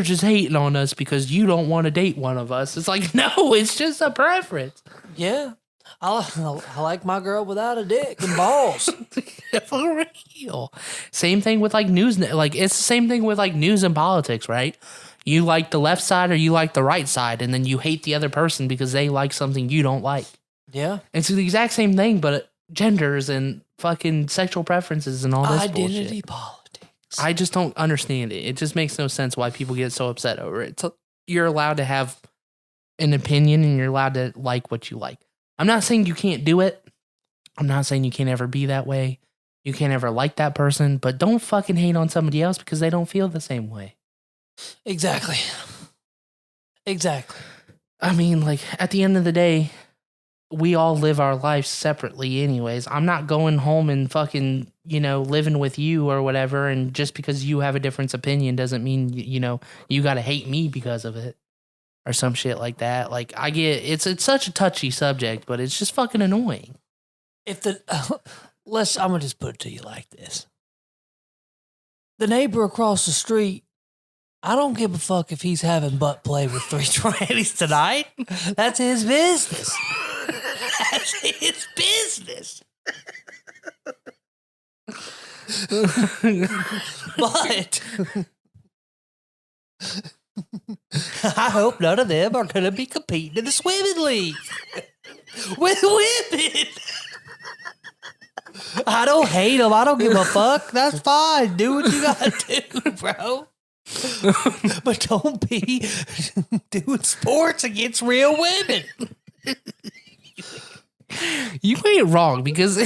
just hating on us because you don't want to date one of us. It's like, no, it's just a preference. Yeah. I like my girl without a dick and balls. For real. Same thing with like news. Like it's the same thing with like news and politics, right? You like the left side or you like the right side, and then you hate the other person because they like something you don't like. Yeah. It's the exact same thing, but genders and fucking sexual preferences and all this identity bullshit. politics. I just don't understand it. It just makes no sense why people get so upset over it. You're allowed to have an opinion and you're allowed to like what you like. I'm not saying you can't do it. I'm not saying you can't ever be that way. You can't ever like that person, but don't fucking hate on somebody else because they don't feel the same way. Exactly. I mean, like, at the end of the day, we all live our lives separately anyways. I'm not going home and fucking, living with you or whatever, and just because you have a different opinion doesn't mean, you got to hate me because of it or some shit like that. Like, I get it's such a touchy subject, but it's just fucking annoying. I'm gonna just put it to you like this. The neighbor across the street, I don't give a fuck if he's having butt play with 3 trannies tonight. That's his business. That's his business. But I hope none of them are going to be competing in the swimming league with women. I don't hate them. I don't give a fuck. That's fine. Do what you gotta do, bro. But don't be doing sports against real women. You ain't wrong because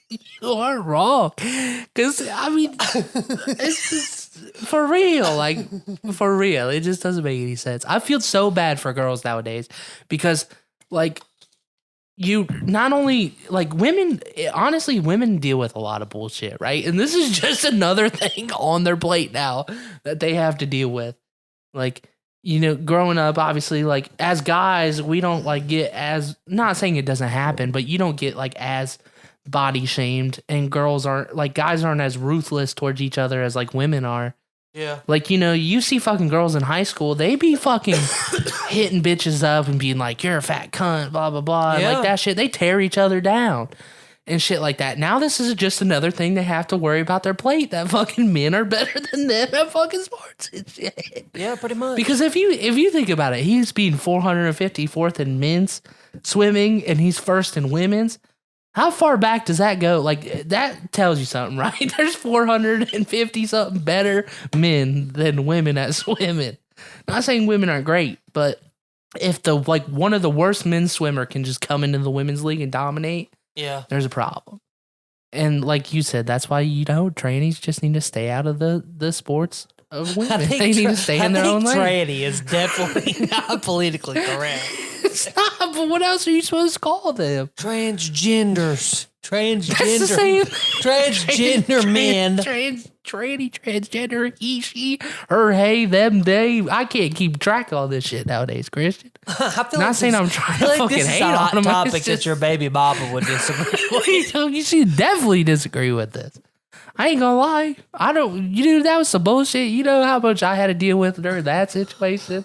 you are wrong. Because, I mean, it's just for real. Like, for real. It just doesn't make any sense. I feel so bad for girls nowadays because, like, you not only like women, honestly, women deal with a lot of bullshit, right? And this is just another thing on their plate now that they have to deal with. Like, growing up, obviously, like as guys, we don't like get as, not saying it doesn't happen, but you don't get like as body shamed, and girls aren't like, guys aren't as ruthless towards each other as like women are. Yeah. Like, you see fucking girls in high school, they be fucking hitting bitches up and being like, you're a fat cunt, blah, blah, blah. Yeah. Like that shit. They tear each other down and shit like that. Now this is just another thing they have to worry about their plate, that fucking men are better than them at fucking sports and shit. Yeah, pretty much. Because if you think about it, he's being 454th in men's swimming and he's first in women's. How far back does that go? Like, that tells you something, right? There's 450 something better men than women at swimming. Not saying women aren't great, but if one of the worst men's swimmer can just come into the women's league and dominate, yeah, there's a problem. And like you said, that's why, trannies just need to stay out of the sports of women. They need to stay in their own lane. Tranny is definitely not politically correct. It's not, but what else are you supposed to call them? Transgenders. That's the same. Transgender men. Transgender, he, she, her, hey, them, they. I can't keep track of all this shit nowadays, Christian. I'm saying I'm trying to fucking this is hate a on hot them. topic that your baby mama would disagree with. You should definitely disagree with this. I ain't gonna lie. That was some bullshit. You know how much I had to deal with during that situation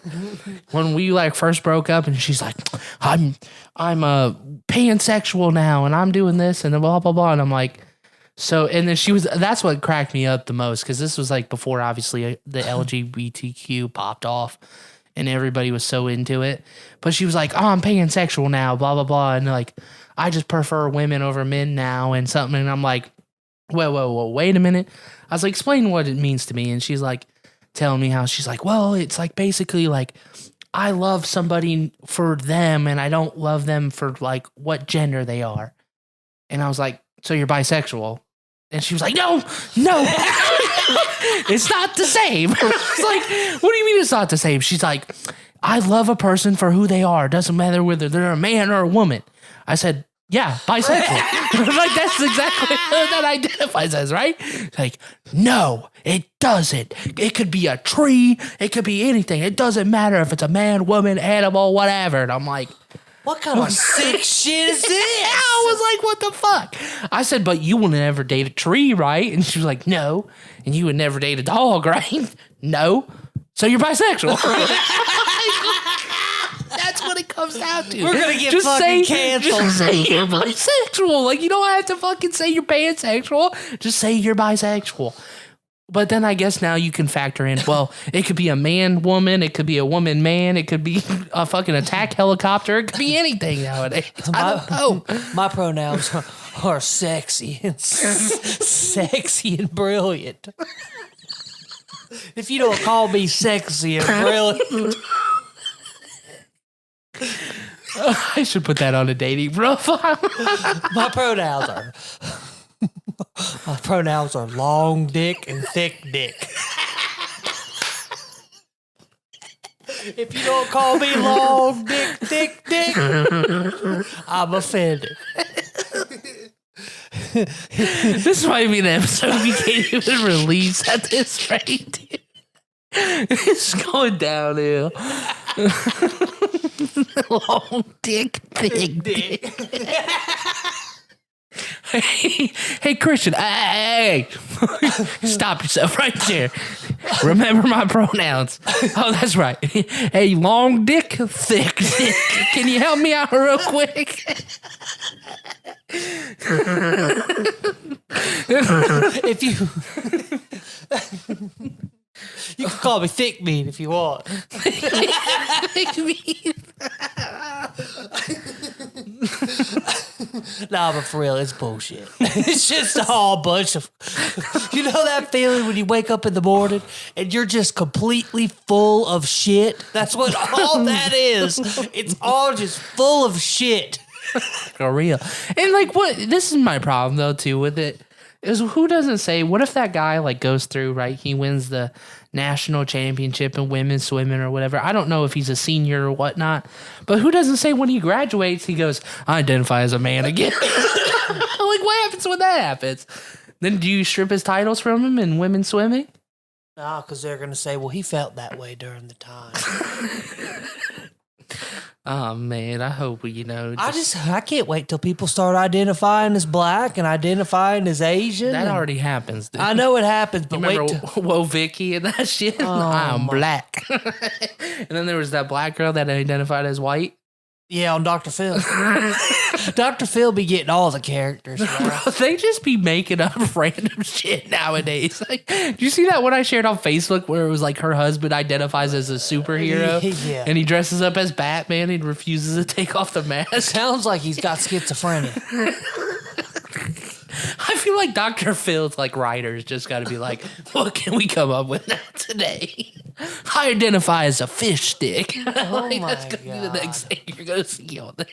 when we first broke up, and she's like, I'm pansexual now, and I'm doing this, and blah blah blah, and I'm like, so, and then that's what cracked me up the most, because this was before obviously the LGBTQ popped off, and everybody was so into it. But she was like, oh, I'm pansexual now, blah blah blah, and I just prefer women over men now, and something, and I'm like, whoa, wait a minute. I was like, explain what it means to me. And she's like, telling me how she's like, well, it's basically I love somebody for them and I don't love them for what gender they are. And I was like, so you're bisexual? And she was like, no, it's not the same. I was like, what do you mean it's not the same? She's like, I love a person for who they are. Doesn't matter whether they're a man or a woman. I said, yeah, bisexual. That's exactly what that identifies as, right? No, it doesn't. It could be a tree. It could be anything. It doesn't matter if it's a man, woman, animal, whatever. And I'm like, What kind of sick shit is this? I was like, what the fuck? I said, but you would never date a tree, right? And she was like, no. And you would never date a dog, right? No. So you're bisexual. That's what it comes down to. We're going to get fucking canceled. Just say you're bisexual. Like, you don't have to fucking say you're pansexual. Just say you're bisexual. But then I guess now you can factor in, well, it could be a man-woman. It could be a woman-man. It could be a fucking attack helicopter. It could be anything nowadays. I don't know. My pronouns are sexy and sexy and brilliant. If you don't call me sexy and brilliant. I should put that on a dating profile. My pronouns are long dick and thick dick. If you don't call me long dick, thick dick, I'm offended. This might be an episode we can't even release at this rate, dude. It's going downhill. Long dick, thick dick. Hey, Christian, hey, stop yourself right there. Remember my pronouns. Oh, that's right. Hey, long dick, thick dick. Can you help me out real quick? If you can call me thick mean if you want. Thick mean. Nah, but for real, it's bullshit. It's just a whole bunch of... You know that feeling when you wake up in the morning and you're just completely full of shit? That's what all that is. It's all just full of shit. For real. And like, what? This is my problem though too with it. Is who doesn't say, what if that guy like goes through, right? He wins the national championship in women's swimming or whatever. I don't know if he's a senior or whatnot, but who doesn't say when he graduates, he goes, I identify as a man again. Like, what happens when that happens? Then do you strip his titles from him in women's swimming? Nah, because they're going to say, well, he felt that way during the time. Oh man, I hope I can't wait till people start identifying as black and identifying as Asian. That already happens, dude. I know it happens, but Remember Whoa Vicky and that shit? I'm black. And then there was that black girl that identified as white. Yeah, on Dr. Phil. Dr. Phil be getting all the characters. Bro, they just be making up random shit nowadays. Like, did you see that one I shared on Facebook where it was like her husband identifies as a superhero? Yeah. And he dresses up as Batman and refuses to take off the mask? Sounds like he's got schizophrenia. I feel like Dr. Phil's like writers just got to be like, what can we come up with now today? I identify as a fish stick. Oh like, my that's gonna be the God. next thing you're gonna see on there.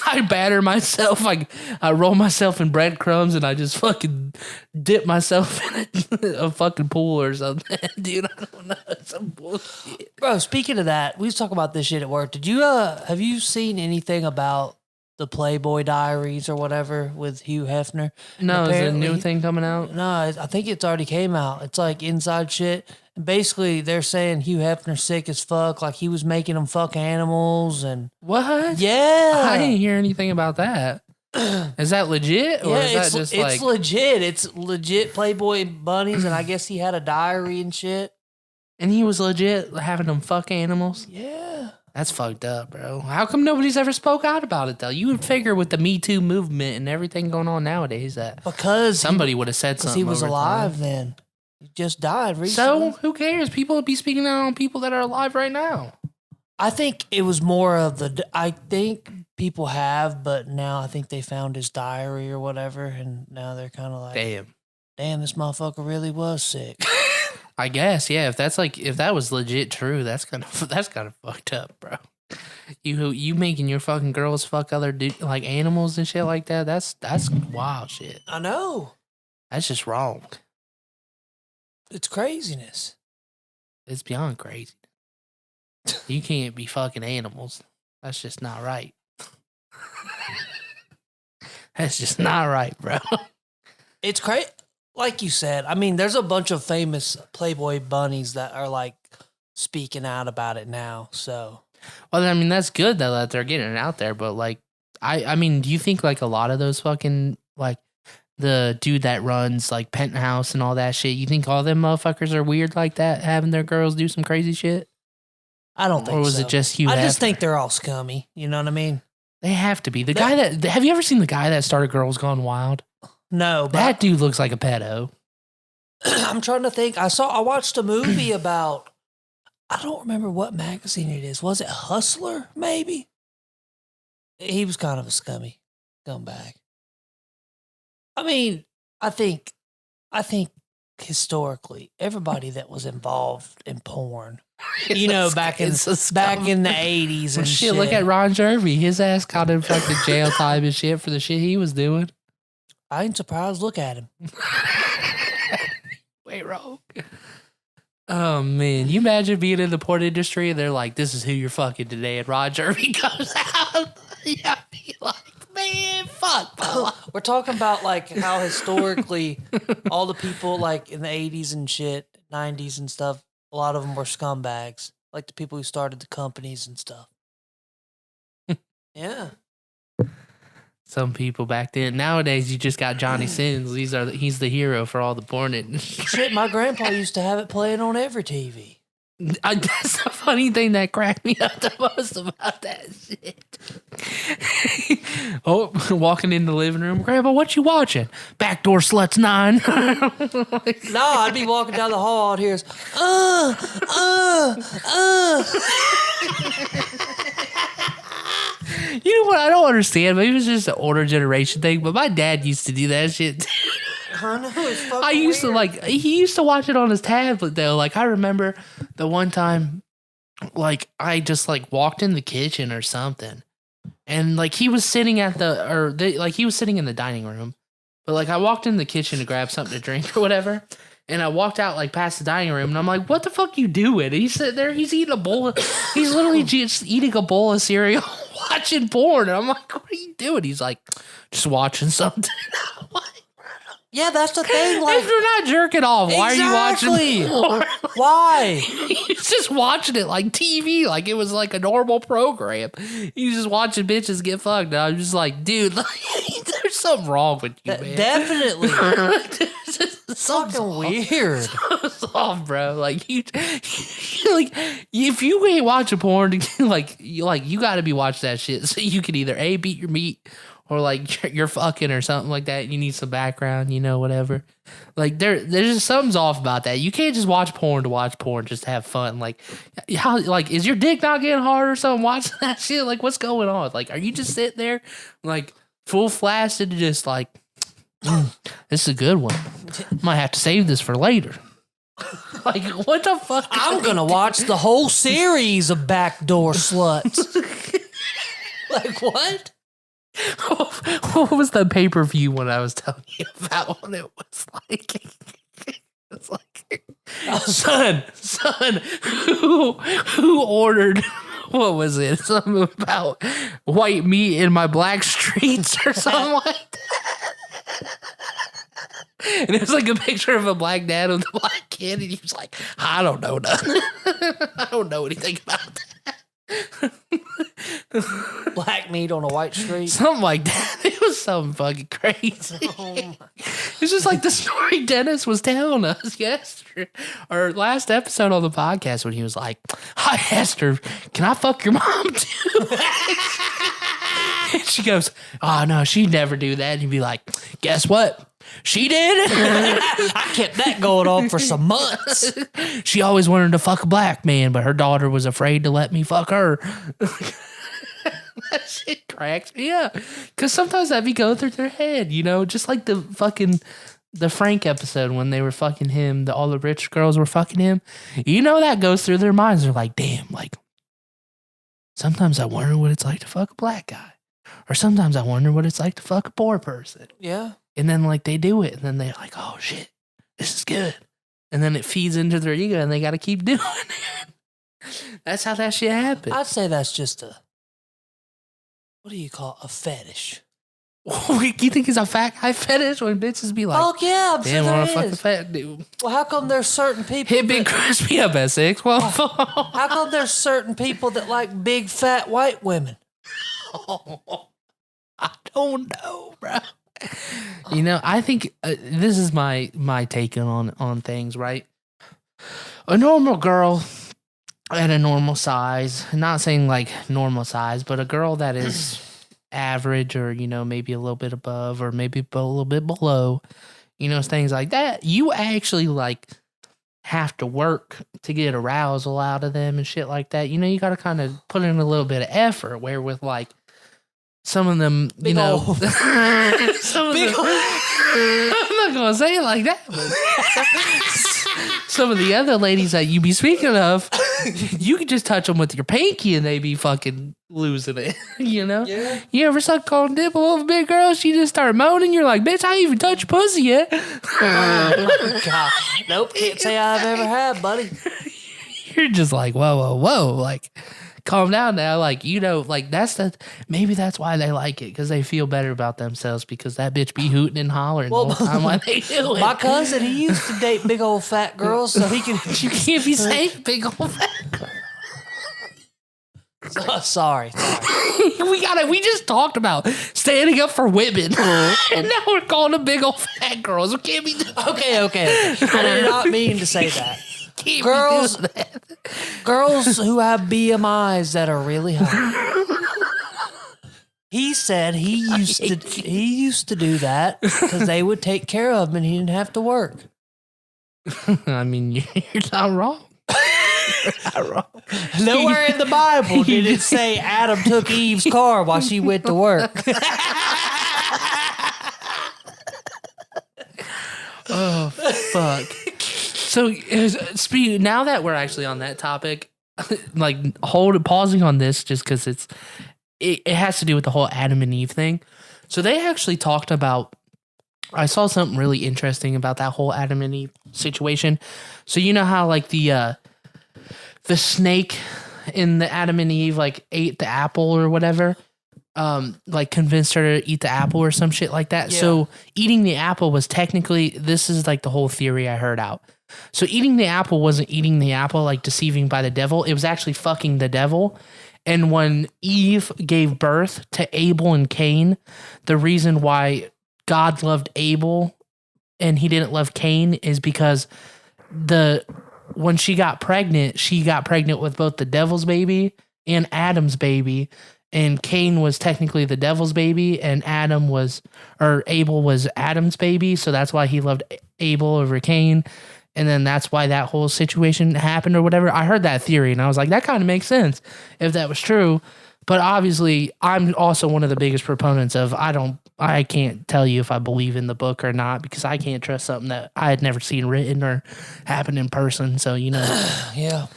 I batter myself. I roll myself in breadcrumbs and I just fucking dip myself in a fucking pool or something. Dude, I don't know. It's some bullshit. Bro, speaking of that, we was talking about this shit at work. Did you have you seen anything about the Playboy Diaries or whatever with Hugh Hefner? No, is it a Apparently- new thing coming out? No, I think it's already came out. It's like inside shit. And basically, they're saying Hugh Hefner's sick as fuck. Like he was making them fuck animals and What? yeah. I didn't hear anything about that. Is that legit? Or is that just like... it's legit. It's legit Playboy bunnies, and I guess he had a diary and shit. And he was legit having them fuck animals? Yeah. That's fucked up, bro. How come nobody's ever spoke out about it, though? You would figure with the Me Too movement and everything going on nowadays that Because somebody would have said something. he was over alive time. then. He just died recently. So who cares? People would be speaking out on people that are alive right now. I think it was more of I think people have, but now I think they found his diary or whatever, and now they're kind of like, damn, this motherfucker really was sick. I guess, yeah. If that was legit true, that's kind of fucked up, bro. You making your fucking girls fuck other like animals and shit like that. That's wild shit. I know. That's just wrong. It's craziness. It's beyond crazy. You can't be fucking animals. That's just not right. That's just not right, bro. It's crazy. Like you said, I mean, there's a bunch of famous Playboy bunnies that are like speaking out about it now. So Well, I mean, that's good that they're getting it out there, but like, I mean, do you think like a lot of those fucking like the dude that runs like Penthouse and all that shit, you think all them motherfuckers are weird like that, having their girls do some crazy shit? I don't think so. Or was it just Hugh I Hefner? just think they're all scummy. You know what I mean? They have to be. The guy that, have you ever seen the guy that started Girls Gone Wild? No. But That dude looks like a pedo. I'm trying to think. I watched a movie about, I don't remember what magazine it is. Was it Hustler, maybe? He was kind of a scummy scumbag. I mean, I think historically, everybody that was involved in porn, you know, back in the 80s and shit. Look at Ron Jeremy. His ass caught in fucking jail time and shit for the shit he was doing. I ain't surprised. Look at him. Wait, wrong. Oh man, you imagine being in the porn industry and they're like, "This is who you're fucking today," and Ron Jeremy comes out. Yeah, be like, man, fuck. We're talking about like how historically all the people like in the 80s and shit, 90s and stuff, a lot of them were scumbags, like the people who started the companies and stuff. Yeah. Some people back then. Nowadays, you just got Johnny Sins. He's the hero for all the porn industry. Shit, my grandpa used to have it playing on every TV. That's the funny thing that cracked me up the most about that shit. Oh, walking in the living room, Grandpa, what you watching? Backdoor Sluts 9. No, I'd be walking down the hall out here. You know what? I don't understand. Maybe it's just an older generation thing, but my dad used to do that shit. I know, it's fucking I used weird. to like, he used to watch it on his tablet though. Like I remember the one time, like I just like walked in the kitchen or something, and like he was sitting he was sitting in the dining room, but like I walked in the kitchen to grab something to drink or whatever, and I walked out like past the dining room, and I'm like, "What the fuck you doing?" And he's sitting there, he's eating a bowl. He's literally just eating a bowl of cereal, watching porn, and I'm like, "What are you doing?" He's like, "Just watching something." I'm like, yeah, that's the thing. Like, if you're not jerking off, why are you watching porn? Why? He's just watching it like TV, like it was like a normal program. He's just watching bitches get fucked. And I'm just like, dude, like, there's something wrong with you, man. Definitely. Something's fucking weird. Something's off, bro. Like you like if you ain't watching porn, like you got to be watching that shit so you can either A, beat your meat, or like you're fucking or something like that. You need some background, you know, whatever. Like there's just something's off about that. You can't just watch porn to watch porn just to have fun. Like how, like, is your dick not getting hard or something watching that shit? Like what's going on? Like, are you just sitting there like full flaccid just like, this is a good one. Might have to save this for later. Like what the fuck? I'm gonna watch the whole series of Backdoor Sluts. Like what? What was the pay-per-view one I was telling you about when it was like it's like son who ordered, what was it, something about white meat in my black streets or something like that. And it was like a picture of a black dad with a black kid, and he was like, I don't know nothing. I don't know anything about that. Black meat on a white street. Something like that. It was something fucking crazy. It's just like the story Dennis was telling us yesterday, or last episode on the podcast, when he was like, I asked her, can I fuck your mom too? And she goes, oh no, she'd never do that. And he'd be like, guess what? She did. I kept that going on for some months. She always wanted to fuck a black man, but her daughter was afraid to let me fuck her. That shit cracks me up. Because sometimes that be going through their head, you know? Just like the Frank episode when they were fucking him, all the rich girls were fucking him. You know that goes through their minds. They're like, damn, like, sometimes I wonder what it's like to fuck a black guy. Or sometimes I wonder what it's like to fuck a poor person. Yeah. And then, like, they do it, and then they're like, oh, shit, this is good. And then it feeds into their ego, and they got to keep doing it. That's how that shit happens. I'd say that's just what do you call it? A fetish. You think it's a fat guy fetish when bitches be like, oh yeah, I'm damn, sure I'm a there fucking is. fat dude. Well, how come there's certain people Hit Big Crispy up at 6? Well, how come there's certain people that like big fat white women? I don't know, bro. You know, I think this is my take on things, right? A normal girl at a normal size, not saying like normal size, but a girl that is average or, you know, maybe a little bit above or maybe a little bit below, you know, things like that. You actually like have to work to get arousal out of them and shit like that. You know, you got to kind of put in a little bit of effort, where with like some of them, you know, some of them, I'm not going to say it like that, but some of the other ladies that you be speaking of, you can just touch them with your pinky and they be fucking losing it, you know? Yeah. You ever suck on nipple of a big girl? She just start moaning. You're like, bitch, I ain't even touched pussy yet. Oh, God. Nope, can't say I've ever had, buddy. You're just like, whoa. Like, calm down now. Like, you know, like maybe that's why they like it, because they feel better about themselves, because that bitch be hooting and hollering the whole time while they do it. My cousin, he used to date big old fat girls, so he can. You can't be saying big old fat girl. Sorry. We just talked about standing up for women, and now we're calling them big old fat girls. We can't be Okay. I did not mean to say that. Girls who have BMIs that are really high. He said he used to do that because they would take care of him and he didn't have to work. I mean, you're not wrong. Nowhere in the Bible did it say Adam took Eve's car while she went to work. Oh, fuck. So, now that we're actually on that topic, like pausing on this just because it has to do with the whole Adam and Eve thing. So they actually talked about, I saw something really interesting about that whole Adam and Eve situation. So you know how like the snake in the Adam and Eve like ate the apple or whatever, like convinced her to eat the apple or some shit like that. Yeah. So eating the apple was technically, this is like the whole theory I heard out. So eating the apple wasn't eating the apple, like deceiving by the devil. It was actually fucking the devil. And when Eve gave birth to Abel and Cain, the reason why God loved Abel and he didn't love Cain is because when she got pregnant with both the devil's baby and Adam's baby. And Cain was technically the devil's baby, and Abel was Adam's baby. So that's why he loved Abel over Cain. And then that's why that whole situation happened or whatever. I heard that theory and I was like, that kind of makes sense if that was true. But obviously, I'm also one of the biggest proponents of I can't tell you if I believe in the book or not, because I can't trust something that I had never seen written or happened in person. So, you know. Yeah.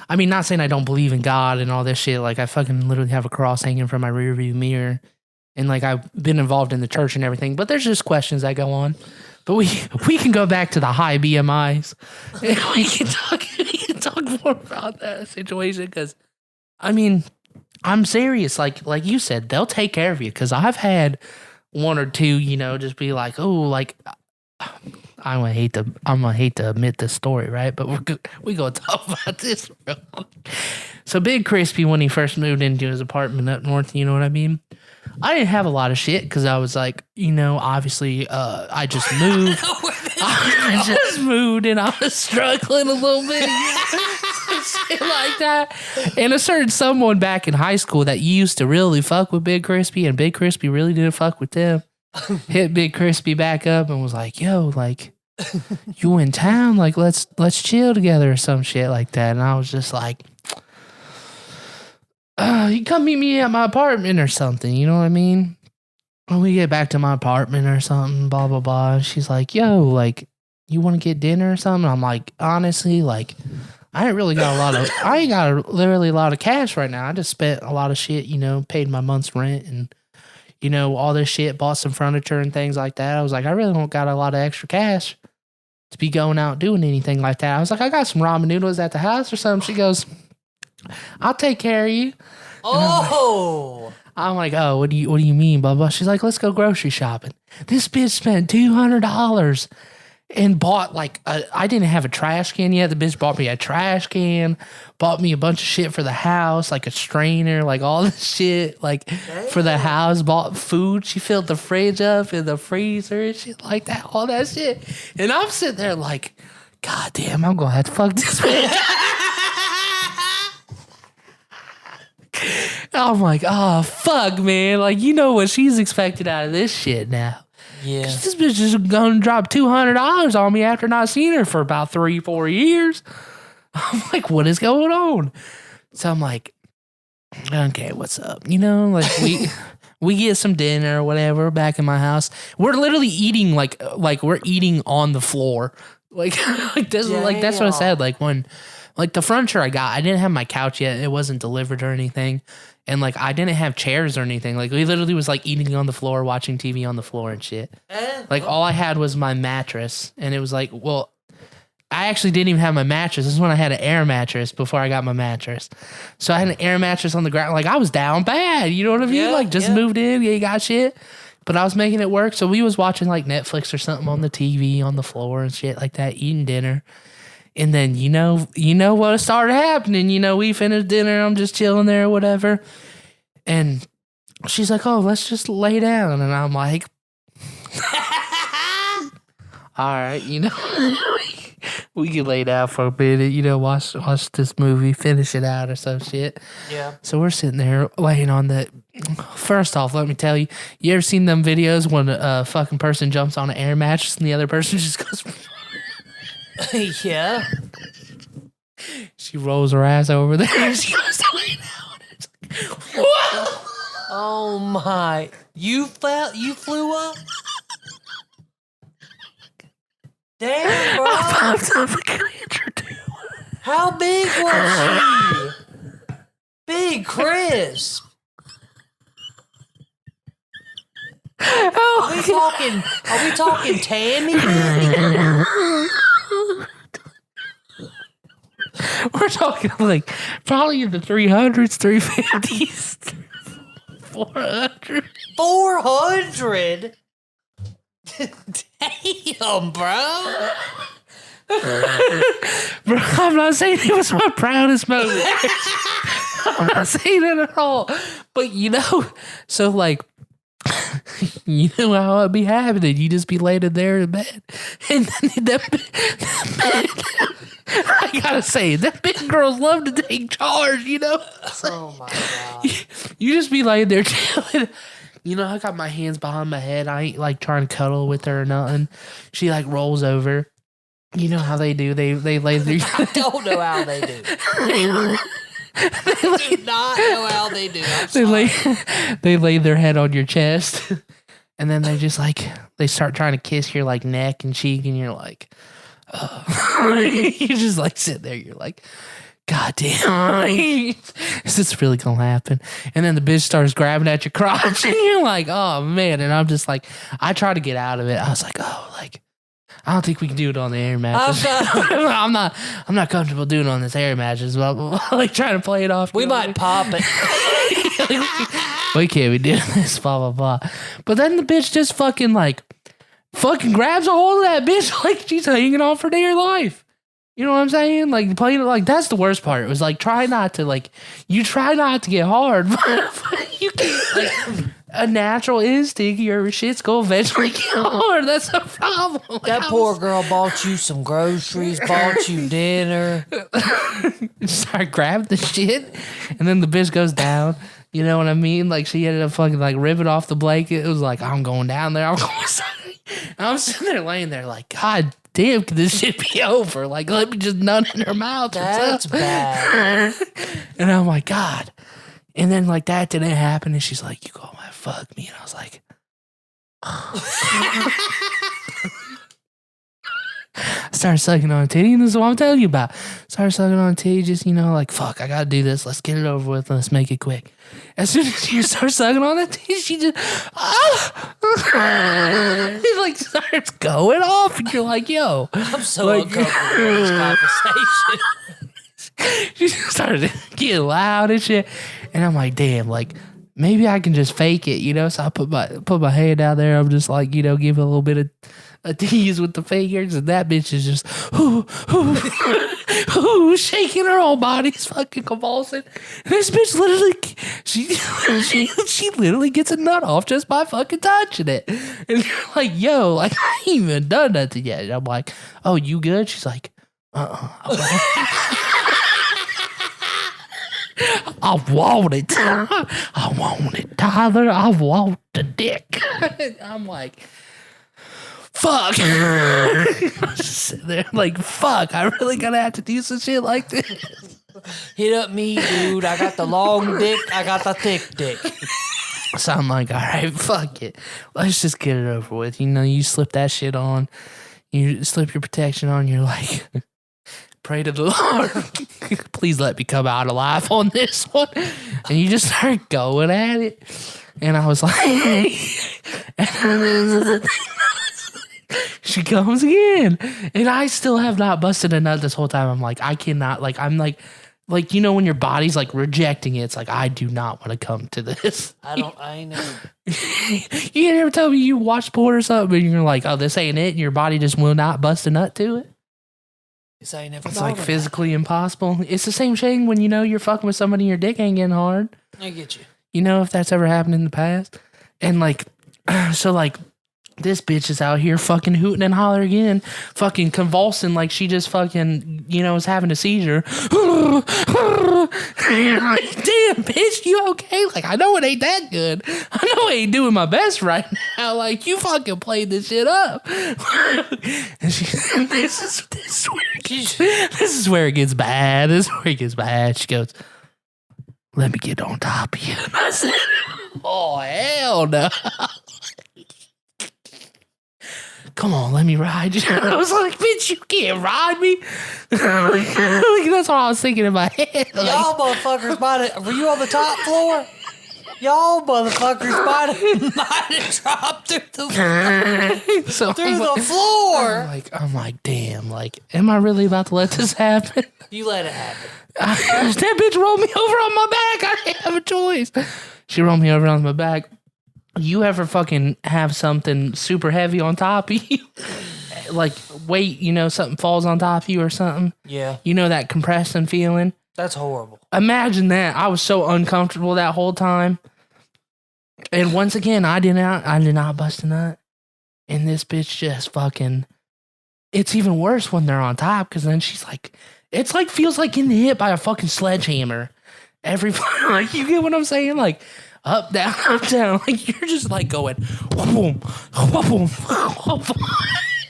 I mean, not saying I don't believe in God and all this shit. Like, I fucking literally have a cross hanging from my rearview mirror. And, like, I've been involved in the church and everything. But there's just questions that go on. But we can go back to the high BMIs. And we can talk more about that situation. Because, I mean, I'm serious. Like you said, they'll take care of you. Because I've had one or two, you know, just be like, oh, like... I'm gonna hate to admit this story, right? But we gonna talk about this real quick. So Big Crispy, when he first moved into his apartment up north, you know what I mean? I didn't have a lot of shit because I was like, you know, obviously, I just moved. I just moved and I was struggling a little bit. Shit like that. And a certain someone back in high school that used to really fuck with Big Crispy, and Big Crispy really didn't fuck with them. Hit Big Crispy back up and was like, yo, like, you in town? Like, let's chill together or some shit like that. And I was just like, you come meet me at my apartment or something, you know what I mean? When we get back to my apartment or something, blah, blah, blah. And she's like, yo, like, you want to get dinner or something? I'm like, honestly, like, I ain't got literally a lot of cash right now. I just spent a lot of shit, you know, paid my month's rent and, you know, all this shit, bought some furniture and things like that. I was like, I really don't got a lot of extra cash to be going out doing anything like that. I was like, I got some ramen noodles at the house or something. She goes, I'll take care of you. Oh, I'm like, oh, what do you mean, blah, blah. She's like, let's go grocery shopping. This bitch spent $200 and bought like, I didn't have a trash can yet. The bitch bought me a trash can, bought me a bunch of shit for the house, like a strainer, like all this shit, like for the house, bought food. She filled the fridge up and the freezer and shit like that, all that shit. And I'm sitting there like, God damn, I'm going to have to fuck this bitch. I'm like, oh, fuck, man. Like, you know what she's expected out of this shit now. Yeah. This bitch is going to drop $200 on me after not seeing her for about 3-4 years. I'm like, what is going on? So I'm like, okay, what's up? You know, like we get some dinner or whatever back in my house. We're literally eating like we're eating on the floor. Like this is like that's what I said. Like when like the furniture I got, I didn't have my couch yet. It wasn't delivered or anything. And like I didn't have chairs or anything. Like we literally was like eating on the floor, watching TV on the floor and shit. Like all I had was my mattress. And it was like, well, I actually didn't even have my mattress. This is when I had an air mattress before I got my mattress. So I had an air mattress on the ground. Like I was down bad. You know what I mean? Like just moved in. Yeah, you got shit. But I was making it work. So we was watching like Netflix or something on the TV on the floor and shit like that, eating dinner. And then, you know what started happening. You know, we finished dinner. I'm just chilling there or whatever. And she's like, oh, let's just lay down. And I'm like, all right, you know, we can lay down for a minute, you know, watch this movie, finish it out or some shit. Yeah. So we're sitting there laying on the... First off, let me tell you, you ever seen them videos when a fucking person jumps on an air mattress and the other person just goes... Yeah. She rolls her ass over there and she goes to lay down. It's like, whoa! Oh my. You flew up? Damn, bro. How big was she? Big Chris. Are we talking Tammy? We're talking like probably in the 300s, 350s, 400. 400? Damn, bro. Bro, I'm not saying it was my proudest moment. I'm not saying it at all. But you know, so like, you know how it'd be happening. You just be laying there in bed. And then that I gotta say, that big girls love to take charge, you know? Oh my God. You just be laying there chilling. You know, I got my hands behind my head. I ain't like trying to cuddle with her or nothing. She like rolls over. You know how they do. They lay there. I don't know how they do. I do not know how they do. They lay their head on your chest, and then they just like they start trying to kiss your like neck and cheek, and you're like, you just like sit there. You're like, God damn, is this really gonna happen? And then the bitch starts grabbing at your crotch, and you're like, oh man. And I'm just like, I try to get out of it. I was like, oh, like, I don't think we can do it on the air mattress. I'm not comfortable doing it on this air mattress. But like trying to play it off. We might pop it. We can't be doing this, blah blah blah. But then the bitch just fucking grabs a hold of that bitch like she's hanging on for dear life. You know what I'm saying? Like playing it like that's the worst part. It was like try not to get hard, but you can't like a natural instinct. Your shit's gonna eventually get hard. That's a problem. Like, that poor girl bought you some groceries, bought you dinner. Start grab the shit, and then the bitch goes down. You know what I mean? Like she ended up fucking like ripping off the blanket. It was like I'm going down there. I'm sitting there laying there like God damn, could this shit be over? Like let me just nut in her mouth. That's bad. And I'm like God. And then like that didn't happen, and she's like, "You gonna fuck me?" And I was like, I started sucking on a titty, and this is what I'm telling you about. Started sucking on a titty, just like, fuck, I gotta do this. Let's get it over with. Let's make it quick. As soon as you start sucking on that titty, she just it like starts going off, and you're like, yo, I'm so uncomfortable with this conversation. She started getting loud and shit. And I'm like, damn, like, maybe I can just fake it, you know? So I put my hand down there. I'm just like, you know, give it a little bit of a tease with the fingers, and that bitch is just shaking her whole body's fucking convulsing. And this bitch literally, she literally gets a nut off just by fucking touching it. And you're like, yo, like I ain't even done nothing yet. And I'm like, oh, you good? She's like, I want it. I want it, Tyler. I want the dick. I'm like, fuck. I'm just sitting there like, fuck, I really gotta have to do some shit like this. Hit up me, dude. I got the long dick. I got the thick dick. So I'm like, all right, fuck it. Let's just get it over with. You know, you slip that shit on. You slip your protection on. You're like, pray to the Lord. Please let me come out alive on this one. And you just start going at it. And I was like, she comes again. And I still have not busted a nut this whole time. I'm like, I cannot, like, I'm like, you know, when your body's like rejecting it, it's like, I do not want to come to this. I know. You never tell me you watch porn or something and you're like, oh, this ain't it. And your body just will not bust a nut to it. It's like physically impossible. It's the same thing when, you know, you're fucking with somebody and your dick ain't getting hard. I get you. You know, if that's ever happened in the past. And like, so like, this bitch is out here fucking hooting and hollering again, fucking convulsing like she just fucking, you know, is having a seizure. And you're like, damn, bitch, you okay? Like, I know it ain't that good. I know I ain't doing my best right now. Like, you fucking played this shit up. And this is where it gets bad. This is where it gets bad. She goes, let me get on top of you. And I said, oh, hell no. Come on, let me ride you. I was like, bitch, you can't ride me. That's what I was thinking in my head. Y'all motherfuckers were you on the top floor? Y'all motherfuckers might have dropped through the floor. I'm like, damn, like, am I really about to let this happen? You let it happen. That bitch rolled me over on my back. I didn't have a choice. She rolled me over on my back. You ever fucking have something super heavy on top of you? Like weight, you know, something falls on top of you or something? Yeah. You know that compressing feeling? That's horrible. Imagine that. I was so uncomfortable that whole time. And once again, I did not bust a nut. And this bitch just fucking, it's even worse when they're on top, because then she's like, it's like, feels like getting hit by a fucking sledgehammer. Like, you get what I'm saying? Like, up, down. Like, you're just like going, whoop, whoop, whoop.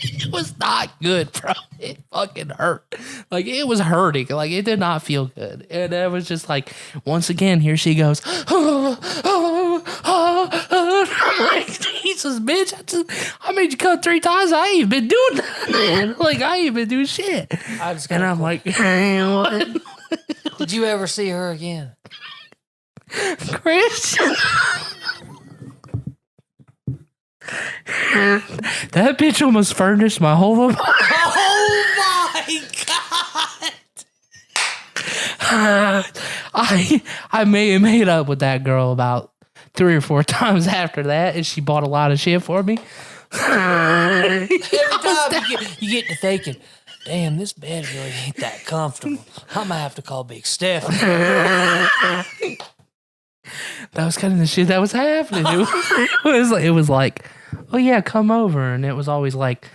It was not good, bro. It fucking hurt. Like, it was hurting. Like, it did not feel good. And it was just like, once again, here she goes. I'm like, Jesus, bitch. I made you cut 3 times. I ain't been doing that, man. Like, I ain't been doing shit. And I'm like, hey, what? Did you ever see her again? Chris? That bitch almost furnished my whole apartment. Oh my God! I may have made up with that girl about 3 or 4 times after that, and she bought a lot of shit for me. Every time you get to thinking, damn, this bed really ain't that comfortable. I'm gonna have to call Big Stephanie. That was kind of the shit that was happening. It was like, oh yeah, come over. And it was always like,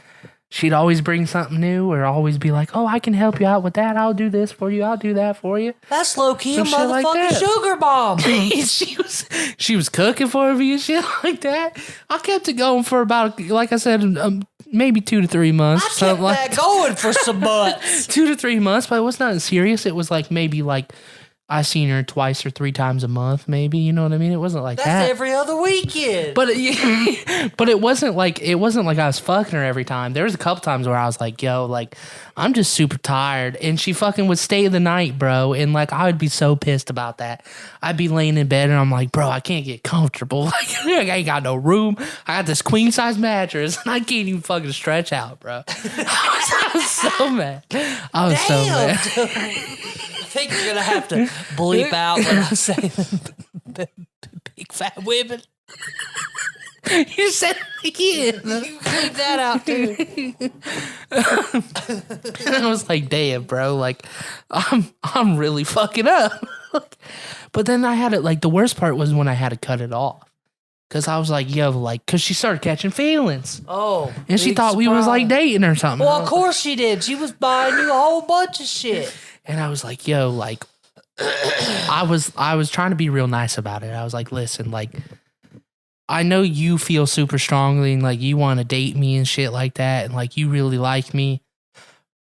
she'd always bring something new, or always be like, oh, I can help you out with that. I'll do this for you. I'll do that for you. That's low-key a motherfucking sugar bomb. she was cooking for me and shit like that. I kept it going for about, like I said, maybe 2 to 3 months. I kept that going for some months. 2 to 3 months, but it was nothing serious. It was like maybe like, I seen her 2 or 3 times a month, maybe. You know what I mean? It wasn't like that. That's every other weekend. But it wasn't like I was fucking her every time. There was a couple times where I was like, yo, like, I'm just super tired. And she fucking would stay the night, bro. And like, I would be so pissed about that. I'd be laying in bed and I'm like, bro, I can't get comfortable. Like, I ain't got no room. I got this queen size mattress and I can't even fucking stretch out, bro. I was so mad. I was so mad. I think you're gonna have to bleep out when I say the big fat women. You said it again. You leave that out too. And I was like, damn, bro, like I'm really fucking up. But then I had it, like, the worst part was when I had to cut it off. Cause I was like, yo, like, cause she started catching feelings. Oh. And she thought we was like dating or something. Well, of course she did. She was buying you a whole bunch of shit. And I was like, yo, like, I was trying to be real nice about it. I was like, listen, like, I know you feel super strongly and like you want to date me and shit like that. And like, you really like me.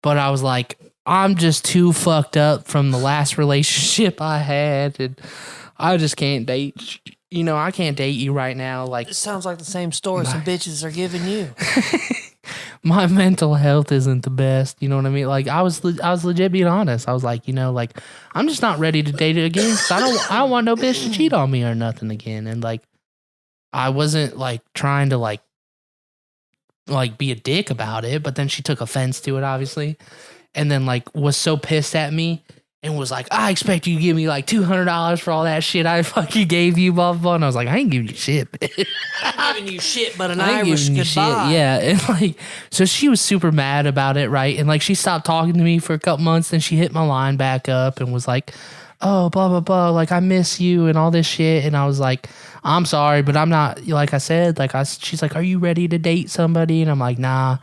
But I was like, I'm just too fucked up from the last relationship I had. And I just can't date. You know, I can't date you right now. Like, it sounds like the same story some bitches are giving you. My mental health isn't the best. You know what I mean? Like, I was legit being honest. I was like, you know, like, I'm just not ready to date it again. Cause I don't want no bitch to cheat on me or nothing again. And like, I wasn't like trying to like be a dick about it, but then she took offense to it, obviously. And then like was so pissed at me and was like, I expect you to give me like $200 for all that shit I fucking gave you, blah, blah, blah. And I was like, I ain't giving you shit, bitch. I'm giving you shit, but an I ain't Irish giving you goodbye. shit. Yeah. And like, so she was super mad about it, right? And like, she stopped talking to me for a couple months. Then she hit my line back up and was like, oh, blah, blah, blah. Like, I miss you and all this shit. And I was like, I'm sorry, but I'm not, like I said, like, she's like, are you ready to date somebody? And I'm like, nah,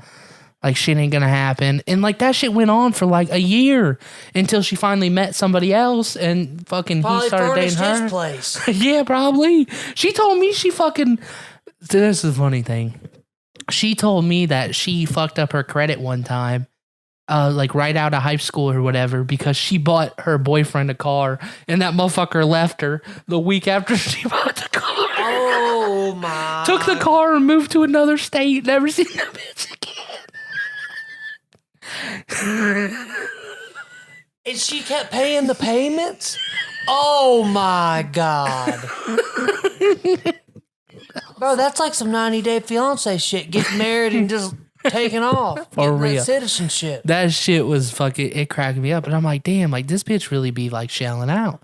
like, shit ain't gonna happen. And like, that shit went on for like a year until she finally met somebody else and fucking Probably he started dating furnished her. his place. Yeah, probably. She told me she fucking, this is the funny thing. She told me that she fucked up her credit one time. Like right out of high school or whatever, because she bought her boyfriend a car and that motherfucker left her the week after she bought the car. Oh my. Took the car and moved to another state. Never seen that bitch again. And she kept paying the payments? Oh my God. Bro, that's like some 90-day fiance shit. Getting married and just taking off. For Getting real. that citizenship. That shit was fucking, it cracked me up. And I'm like, damn, like this bitch really be like shelling out.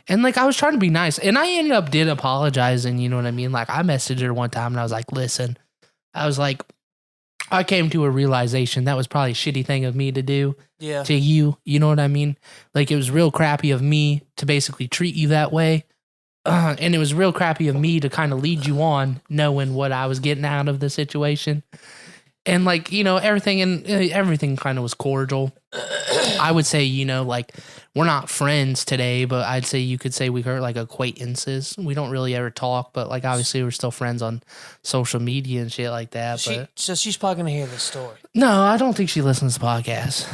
And like, I was trying to be nice. And I ended up apologizing, you know what I mean? Like, I messaged her one time and I was like, listen, I was like, I came to a realization that was probably a shitty thing of me to do to you. You know what I mean? Like, it was real crappy of me to basically treat you that way. And it was real crappy of me to kind of lead you on knowing what I was getting out of the situation. And like, you know, everything kind of was cordial. I would say, you know, like, we're not friends today, but I'd say you could say we are like acquaintances. We don't really ever talk, but like, obviously we're still friends on social media and shit like that. So she's probably going to hear this story. No, I don't think she listens to podcasts.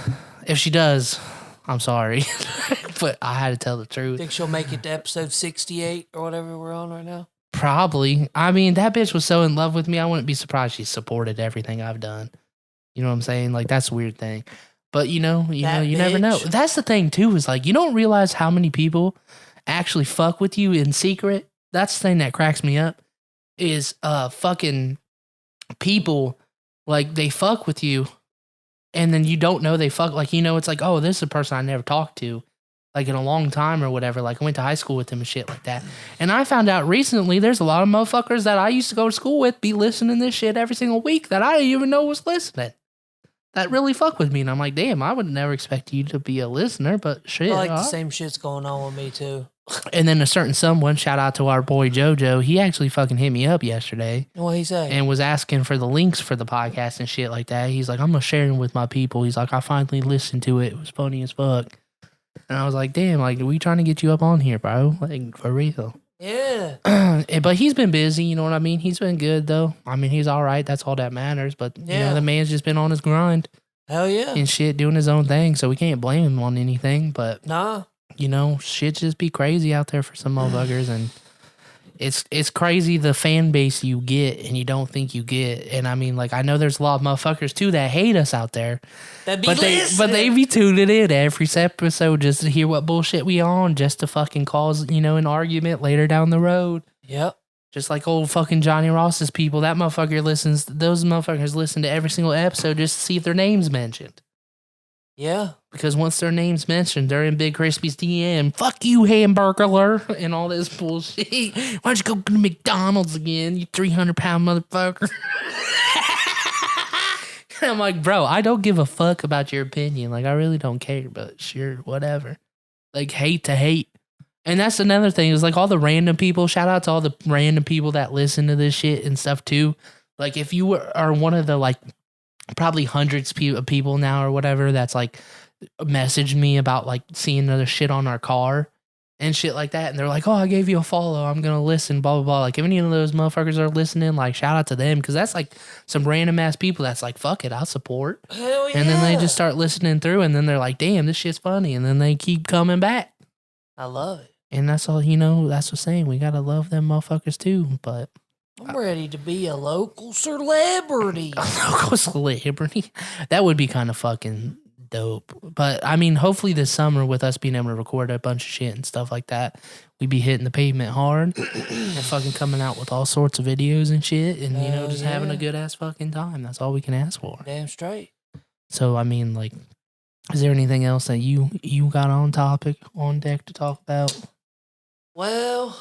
If she does, I'm sorry. But I had to tell the truth. Think she'll make it to episode 68 or whatever we're on right now? Probably. I mean, that bitch was so in love with me, I wouldn't be surprised she supported everything I've done. You know what I'm saying? Like, that's a weird thing. But you never know. That's the thing too, is like, you don't realize how many people actually fuck with you in secret. That's the thing that cracks me up, is fucking people, like, they fuck with you and then you don't know they fuck. Like, you know, it's like, oh, this is a person I never talked to like in a long time or whatever. Like, I went to high school with them and shit like that. And I found out recently there's a lot of motherfuckers that I used to go to school with be listening to this shit every single week that I didn't even know was listening. That really fuck with me. And I'm like, damn, I would never expect you to be a listener, but shit. I like the same shit's going on with me too. And then a certain someone, shout out to our boy JoJo, he actually fucking hit me up yesterday. What'd he say? And was asking for the links for the podcast and shit like that. He's like, I'm going to share them with my people. He's like, I finally listened to it. It was funny as fuck. And I was like, damn, like, we trying to get you up on here, bro. Like, for real. Yeah. But he's been busy, you know what I mean? He's been good, though. I mean, he's all right. That's all that matters. But, you know, the man's just been on his grind. Hell yeah. And shit, doing his own thing. So we can't blame him on anything. But, nah, you know, shit just be crazy out there for some motherfuckers. And it's crazy the fan base you get and you don't think you get. And I mean, like, I know there's a lot of motherfuckers, too, that hate us out there. But they be tuning in every episode just to hear what bullshit we on, just to fucking cause, you know, an argument later down the road. Yep. Just like old fucking Johnny Ross's people. Those motherfuckers listen to every single episode just to see if their name's mentioned. Yeah. Because once their name's mentioned, they're in Big Crispy's DM. Fuck you, hamburglar, and all this bullshit. Why don't you go to McDonald's again, you 300-pound motherfucker? I'm like, bro, I don't give a fuck about your opinion. Like, I really don't care, but sure, whatever. Like, hate to hate. And that's another thing, is like all the random people, shout out to all the random people that listen to this shit and stuff too. Like, if you are one of the, like, probably hundreds of people now or whatever that's like messaged me about like seeing other shit on our car and shit like that, and they're like, oh, I gave you a follow, I'm gonna listen, blah blah blah. Like, if any of those motherfuckers are listening, like, shout out to them, because that's like some random ass people that's like, fuck it, I'll support. Hell yeah. And then they just start listening through, and then they're like, damn, this shit's funny, and then they keep coming back. I love it. And that's all, you know, that's the saying, we gotta love them motherfuckers too. But I'm ready to be a local celebrity. A local celebrity? That would be kind of fucking dope. But I mean, hopefully this summer, with us being able to record a bunch of shit and stuff like that, we'd be hitting the pavement hard and fucking coming out with all sorts of videos and shit, and you know, just having a good ass fucking time. That's all we can ask for. Damn straight. So I mean, like, is there anything else that you got on deck to talk about? Well,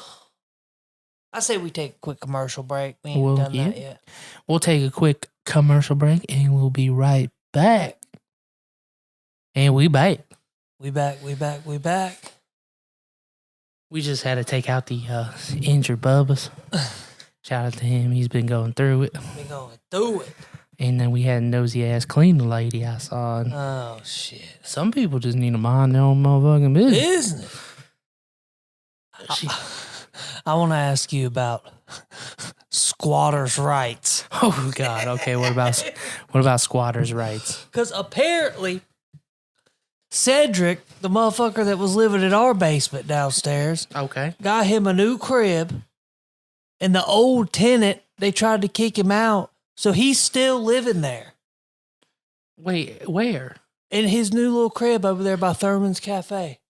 I say we take a quick commercial break. We ain't done that yet. We'll take a quick commercial break and we'll be right back. And we back. We back. We just had to take out the injured Bubbas. Shout out to him. He's been going through it. And then we had a nosy ass cleaning lady outside. Oh, shit. Some people just need to mind their own motherfucking business. I want to ask you about squatters' rights. Oh God. Okay. What about squatters' rights? Because apparently, Cedric, the motherfucker that was living in our basement downstairs, got him a new crib, and the old tenant, they tried to kick him out, so he's still living there. Wait, where? In his new little crib over there by Thurman's Cafe.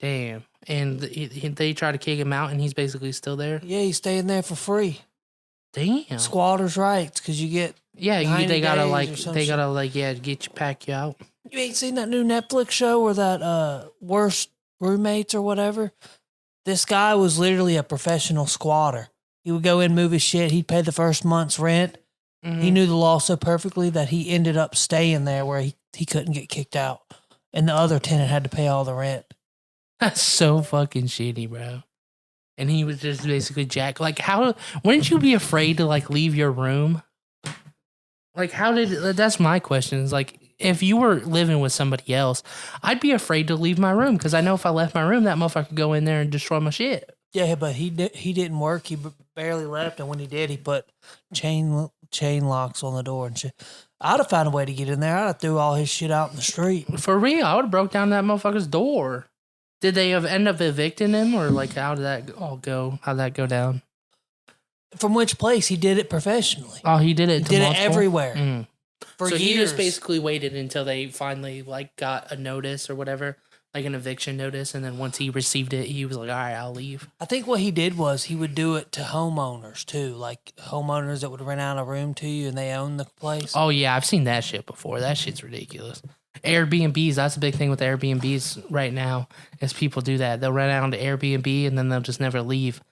Damn. And they try to kick him out, and he's basically still there? Yeah, he's staying there for free. Damn. Squatters' rights, because you get they gotta pack you out. You ain't seen that new Netflix show or that Worst Roommates or whatever? This guy was literally a professional squatter. He would go in, move his shit. He'd pay the first month's rent. Mm-hmm. He knew the law so perfectly that he ended up staying there where he couldn't get kicked out. And the other tenant had to pay all the rent. That's so fucking shitty, bro. And he was just basically Jack. Like, wouldn't you be afraid to, like, leave your room? Like, that's my question. Is like, if you were living with somebody else, I'd be afraid to leave my room, because I know if I left my room, that motherfucker could go in there and destroy my shit. Yeah, but he didn't work. He barely left, and when he did, he put chain locks on the door and shit. I'd have found a way to get in there. I'd have threw all his shit out in the street. For real, I would have broke down that motherfucker's door. Did they end up evicting him, or like how did that all go? How'd that go down? From which place? He did it professionally. Oh, he did it. He did it everywhere. Mm. For so years. He just basically waited until they finally like got a notice or whatever, like an eviction notice, and then once he received it, he was like, "All right, I'll leave." I think what he did was he would do it to homeowners too, like homeowners that would rent out a room to you and they own the place. Oh yeah, I've seen that shit before. That shit's ridiculous. Airbnbs, that's a big thing with Airbnbs right now, is people do that. They'll rent out to Airbnb and then they'll just never leave.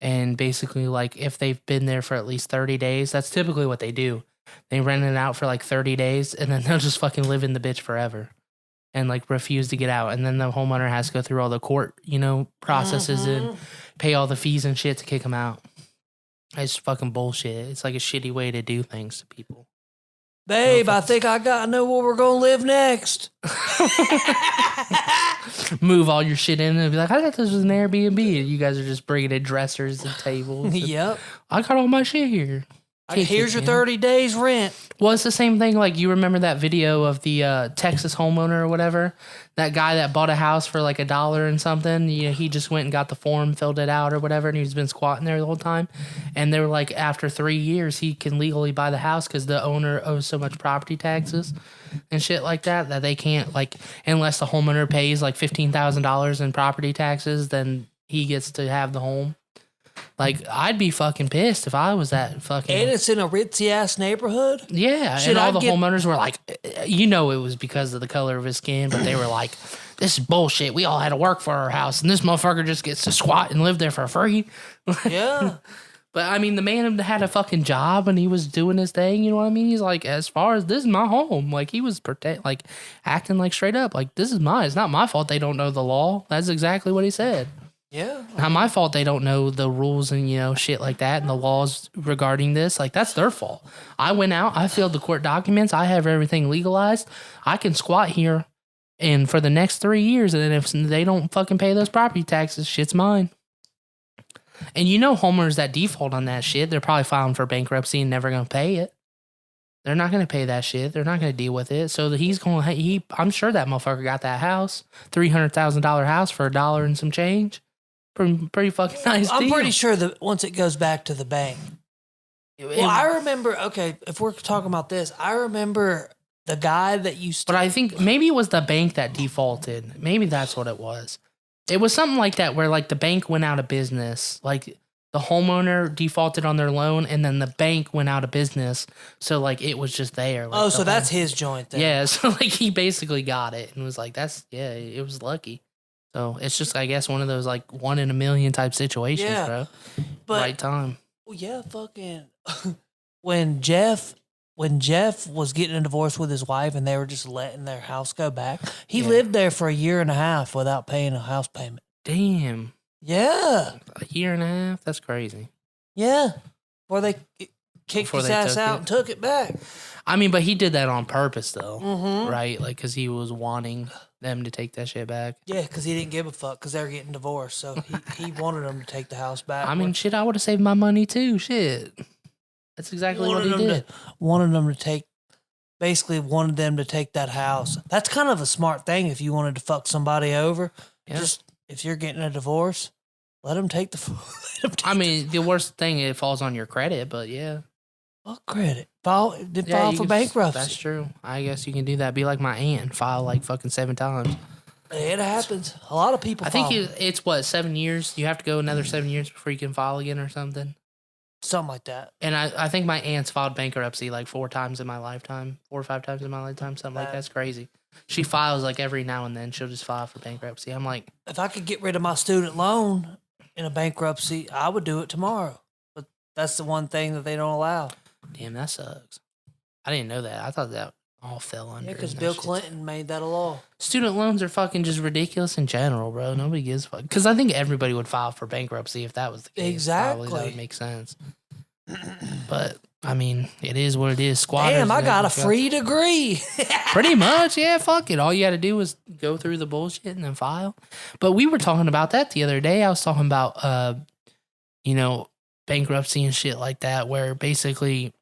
And basically, like, if they've been there for at least 30 days, that's typically what they do. They rent it out for like 30 days and then they'll just fucking live in the bitch forever and like refuse to get out. And then the homeowner has to go through all the court, processes and pay all the fees and shit to kick them out. It's fucking bullshit. It's like a shitty way to do things to people. Babe, I think I know where we're going to live next. Move all your shit in and be like, I thought this was an Airbnb. And you guys are just bringing in dressers and tables. Yep. I got all my shit here. Here's your 30 days rent. Well, it's the same thing. Like, you remember that video of the Texas homeowner or whatever? That guy that bought a house for like $1 and something. He just went and got the form, filled it out or whatever, and he's been squatting there the whole time. And they were like, after 3 years, he can legally buy the house because the owner owes so much property taxes and shit like that they can't, like, unless the homeowner pays like $15,000 in property taxes, then he gets to have the home. Like, I'd be fucking pissed if I was that fucking... And it's in a ritzy-ass neighborhood? Yeah, and all the homeowners were like, it was because of the color of his skin, but they were like, this is bullshit. We all had to work for our house, and this motherfucker just gets to squat and live there for free. Yeah. But, I mean, the man had a fucking job, and he was doing his thing, you know what I mean? He's like, as far as this is my home. Like, he was acting like straight up. Like, this is mine. It's not my fault they don't know the law. That's exactly what he said. Yeah. Not my fault they don't know the rules and, shit like that and the laws regarding this. Like, that's their fault. I went out. I filled the court documents. I have everything legalized. I can squat here and for the next 3 years. And then if they don't fucking pay those property taxes, shit's mine. And homeowners that default on that shit, they're probably filing for bankruptcy and never going to pay it. They're not going to pay that shit. They're not going to deal with it. So I'm sure that motherfucker got that house, $300,000 house for $1 and some change. Pretty fucking nice deal. I'm pretty sure that once it goes back to the bank. Well, I remember, okay, if we're talking about this, I remember the guy that used to... But I think maybe it was the bank that defaulted. Maybe that's what it was. It was something like that where, like, the bank went out of business. Like, the homeowner defaulted on their loan, and then the bank went out of business. So, like, it was just there. Like, so that's his joint then. Yeah, so, like, he basically got it and was like, it was lucky. So it's just, I guess, one of those like 1 in a million type situations, bro. But, right time. Well, yeah, fucking. when Jeff was getting a divorce with his wife and they were just letting their house go back, he lived there for 1.5 years without paying a house payment. Damn. Yeah. 1.5 years? That's crazy. Yeah. Or they kicked his ass out and took it back. I mean, but he did that on purpose, though, mm-hmm. right? Like, because he was wanting them to take that shit back. Yeah, because he didn't give a fuck because they were getting divorced. So he wanted them to take the house back. I mean, shit, I would have saved my money, too. Shit. That's exactly what he did. Wanted them to take that house. That's kind of a smart thing if you wanted to fuck somebody over. Yeah. Just, if you're getting a divorce, let them take the... the worst thing, it falls on your credit, but yeah. What credit? File for bankruptcy. That's true. I guess you can do that. Be like my aunt and file like fucking 7 times. It happens. A lot of people think it's what, 7 years? You have to go another 7 years before you can file again or something? Something like that. And I think my aunt's filed bankruptcy like 4 times in my lifetime. 4 or 5 times in my lifetime. Something like that's crazy. She files like every now and then. She'll just file for bankruptcy. I'm like... If I could get rid of my student loan in a bankruptcy, I would do it tomorrow. But that's the one thing that they don't allow. Damn, that sucks. I didn't know that. I thought that all fell under. Yeah, because Bill Clinton made that a law. Student loans are fucking just ridiculous in general, bro. Nobody gives a fuck. Because I think everybody would file for bankruptcy if that was the case. Exactly. Probably that would make sense. But, I mean, it is what it is. Squatters. Damn, I got a free degree. Pretty much, yeah, fuck it. All you had to do was go through the bullshit and then file. But we were talking about that the other day. I was talking about, bankruptcy and shit like that, where basically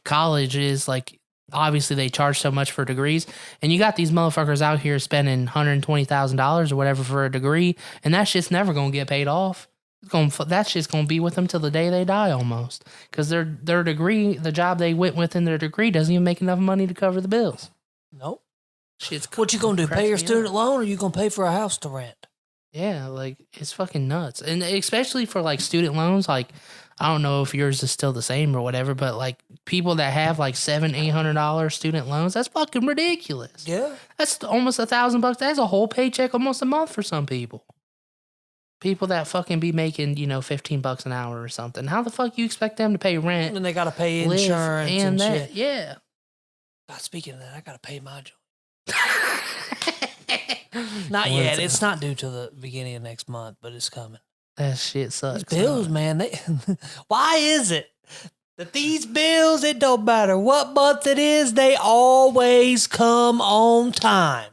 college is like, obviously they charge so much for degrees, and you got these motherfuckers out here spending $120,000 or whatever for a degree, and that shit's never gonna get paid off. That shit's gonna be with them till the day they die almost, because their degree, the job they went with in their degree, doesn't even make enough money to cover the bills. Nope. Shit's what you gonna do? Pay your student loan, or you gonna pay for a house to rent? Yeah, like, it's fucking nuts. And especially for, like, student loans, like, I don't know if yours is still the same or whatever, but, like, people that have, like, $700-800 student loans, that's fucking ridiculous. Yeah. That's almost $1,000. That's a whole paycheck almost a month for some people. People that fucking be making, $15 an hour or something. How the fuck you expect them to pay rent? And they got to pay insurance and shit. Yeah. God, speaking of that, I got to pay my joint. Not yet. It's not due till the beginning of next month, but it's coming. That shit sucks. These bills, man. Why is it that these bills, it don't matter what month it is, they always come on time?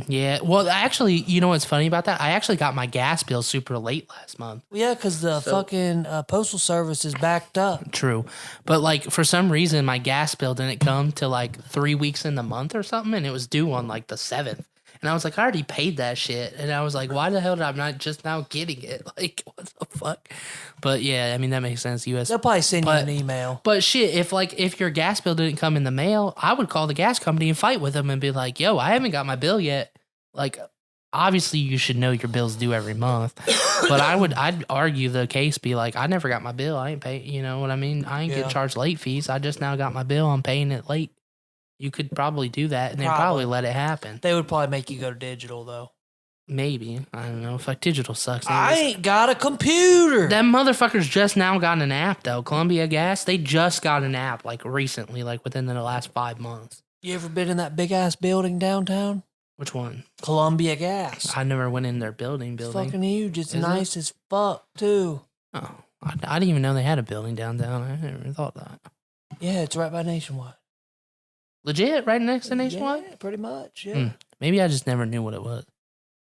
Yeah. Well, actually, you know what's funny about that? I actually got my gas bill super late last month. Yeah, because the fucking postal service is backed up. True. But, like, for some reason, my gas bill didn't come till, like, 3 weeks in the month or something, and it was due on, like, the 7th. And I was like, I already paid that shit. And I was like, why the hell did I not just now getting it? Like, what the fuck? But yeah, I mean, that makes sense. They'll probably send you an email. But shit, if your gas bill didn't come in the mail, I would call the gas company and fight with them and be like, yo, I haven't got my bill yet. Like, obviously you should know your bills due every month, but I'd argue the case be like, I never got my bill. I ain't pay. You know what I mean? I ain't get charged late fees. I just now got my bill. I'm paying it late. You could probably do that, and they'd probably let it happen. They would probably make you go to digital, though. Maybe. I don't know. If like digital sucks. I ain't got a computer. Them motherfuckers just now got an app, though. Columbia Gas, they just got an app, like, recently, like, within the last 5 months. You ever been in that big-ass building downtown? Which one? Columbia Gas. I never went in their building. It's fucking huge. It's nice as fuck, too. Oh, I didn't even know they had a building downtown. I never thought that. Yeah, it's right by Nationwide. Legit? Right next to Nationwide? Yeah, pretty much, yeah. Maybe I just never knew what it was.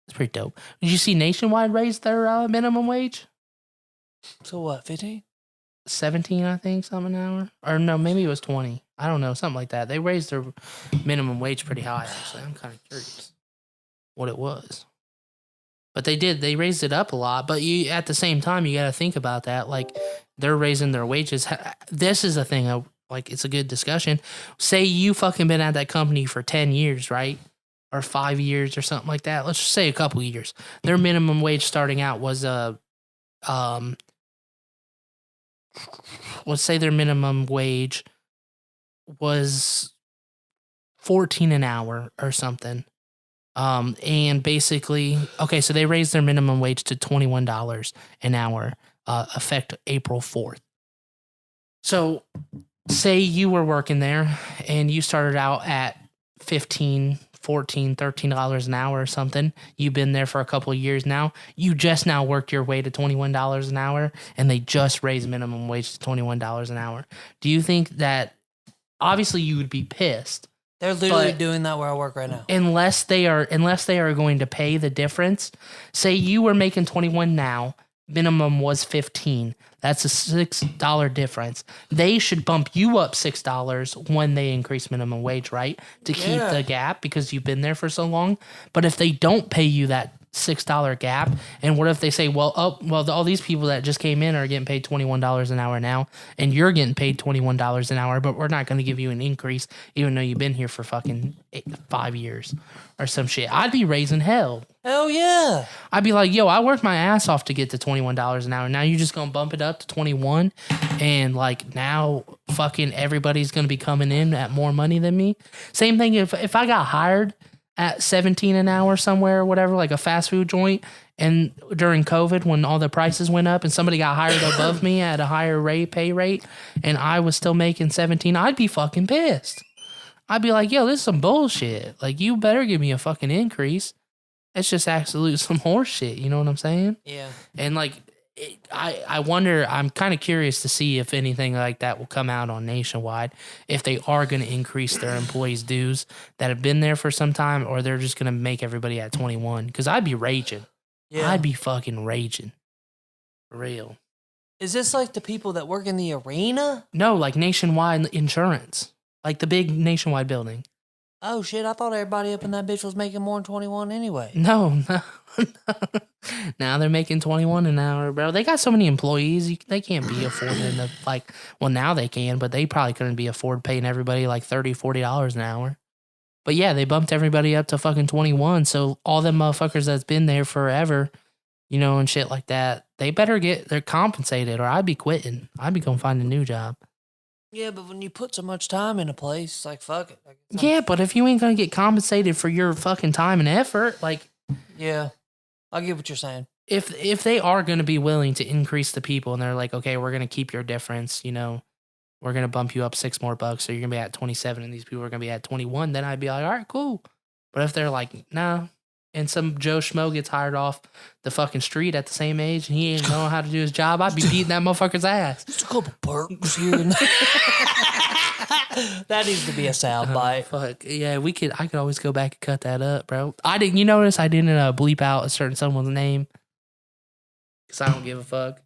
It's pretty dope. Did you see Nationwide raise their minimum wage? So what, 15? 17, I think, something an hour. Or no, maybe it was 20. I don't know, something like that. They raised their minimum wage pretty high, actually. I'm kind of curious what it was. But they did. They raised it up a lot. But you, at the same time, you got to think about that. Like, they're raising their wages. This is a thing, like, it's a good discussion. Say you fucking been at that company for 10 years, right? Or 5 years or something like that. Let's just say a couple years. Their minimum wage starting out was let's say their minimum wage was 14 an hour or something. And basically, okay, so they raised their minimum wage to $21 an hour, effect April 4th. So say you were working there and you started out at $15, $14, $13 an hour or something. You've been there for a couple of years now. You just now worked your way to $21 an hour, and they just raised minimum wage to $21 an hour. Do you think that, obviously you would be pissed. They're literally doing that where I work right now. Unless they are going to pay the difference. Say you were making 21 now, minimum was 15. That's a $6 difference. They should bump you up $6 when they increase minimum wage, right? To keep the gap because you've been there for so long. But if they don't pay you that $6 gap, and what if they say, well, all these people that just came in are getting paid $21 an hour now, and you're getting paid $21 an hour, but we're not going to give you an increase even though you've been here for fucking 5 years or some shit. I'd be raising hell. Hell yeah. I'd be like, yo, I worked my ass off to get to $21 an hour. Now you're just going to bump it up to 21, and like now fucking everybody's going to be coming in at more money than me. Same thing if I got hired at 17 an hour somewhere or whatever, like a fast food joint, and during COVID when all the prices went up and somebody got hired above me at a higher pay rate and I was still making 17, I'd be fucking pissed. I'd be like, yo, this is some bullshit. Like, you better give me a fucking increase. It's just absolute some horse shit. You know what I'm saying? Yeah. And like, I wonder, I'm kind of curious to see if anything like that will come out on Nationwide, if they are going to increase their employees' dues that have been there for some time, or they're just going to make everybody at 21. Because I'd be raging. Yeah. I'd be fucking raging. For real. Is this like the people that work in the arena? No, like Nationwide Insurance. Like the big Nationwide building. Oh, shit. I thought everybody up in that bitch was making more than 21 anyway. No. Now they're making 21 an hour, bro. They got so many employees. They can't be affording to, like, well, now they can, but they probably couldn't be afford paying everybody like $30, $40 an hour. But yeah, they bumped everybody up to fucking 21. So all them motherfuckers that's been there forever, you know, and shit like that, they better they're compensated or I'd be quitting. I'd be going to find a new job. Yeah, but when you put so much time in a place, it's like, fuck it. Like, yeah, but if you ain't going to get compensated for your fucking time and effort, like... Yeah, I get what you're saying. If they are going to be willing to increase the people and they're like, okay, we're going to keep your difference, you know, we're going to bump you up $6 more, so you're going to be at 27 and these people are going to be at 21, then I'd be like, all right, cool. But if they're like, nah, and some Joe Schmo gets hired off the fucking street at the same age and he ain't know how to do his job, I'd be beating that motherfucker's ass. Just a couple perks here and there. That needs to be a soundbite. Fuck. Yeah, I could always go back and cut that up, bro. You notice I didn't bleep out a certain someone's name? Because I don't give a fuck.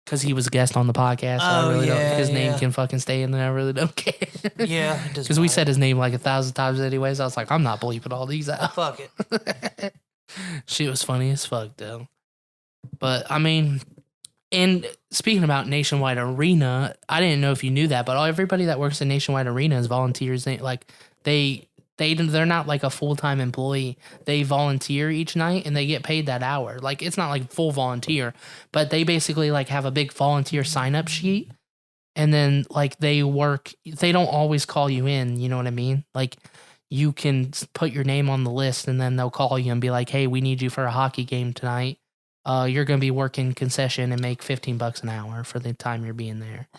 Because he was a guest on the podcast. So I really don't. His name can fucking stay in there. I really don't care. Yeah. Because we said his name like 1,000 times anyways. I was like, I'm not bleeping all these out. Fuck it. Shit was funny as fuck, though. But, I mean, and speaking about Nationwide Arena, I didn't know if you knew that, but everybody that works in Nationwide Arena is volunteers. Like, they they're not like a full-time employee. They volunteer each night and they get paid that hour. Like it's not like full volunteer, but they basically like have a big volunteer sign-up sheet. And then like they don't always call you in, you know what I mean? Like you can put your name on the list and then they'll call you and be like, "Hey, we need you for a hockey game tonight. You're going to be working concession and make $15 an hour for the time you're being there."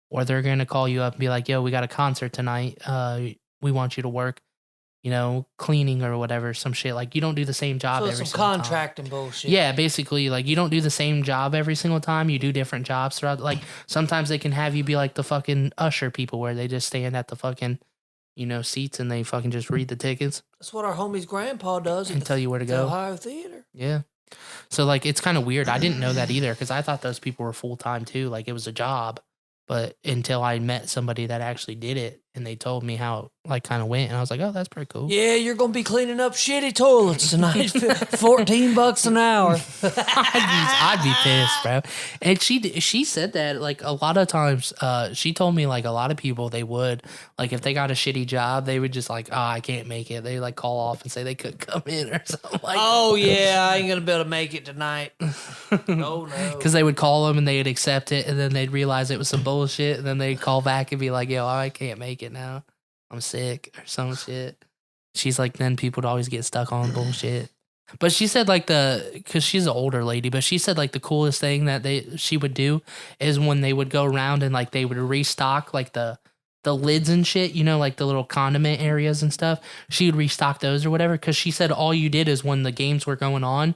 Or they're going to call you up and be like, "Yo, we got a concert tonight. We want you to work, cleaning or whatever, some shit." Like you don't do the same job every single time. Contracting bullshit. Yeah, basically, like you don't do the same job every single time. You do different jobs throughout. Like sometimes they can have you be like the fucking usher people where they just stand at the fucking, seats and they fucking just read the tickets. That's what our homie's grandpa does. And tell you where to go. Ohio Theater. Yeah. So like it's kind of weird. I didn't know that either because I thought those people were full time too. Like it was a job. But until I met somebody that actually did it and they told me how it like kind of went, and I was like, "Oh, that's pretty cool." Yeah, you're gonna be cleaning up shitty toilets tonight. $14 an hour. I'd be pissed, bro. And she said that like a lot of times. She told me like a lot of people they would like if they got a shitty job, they would just like, "Oh, I can't make it." They like call off and say they couldn't come in or something like. Oh yeah, I ain't gonna be able to make it tonight. No. Because they would call them and they'd accept it, and then they'd realize it was some bullshit, and then they'd call back and be like, "Yo, I can't make it now. I'm sick," or some shit. She's like, then people would always get stuck on bullshit. But she said like because she's an older lady, but she said like the coolest thing that she would do is when they would go around and like they would restock like the lids and shit, like the little condiment areas and stuff. She would restock those or whatever. Because she said all you did is when the games were going on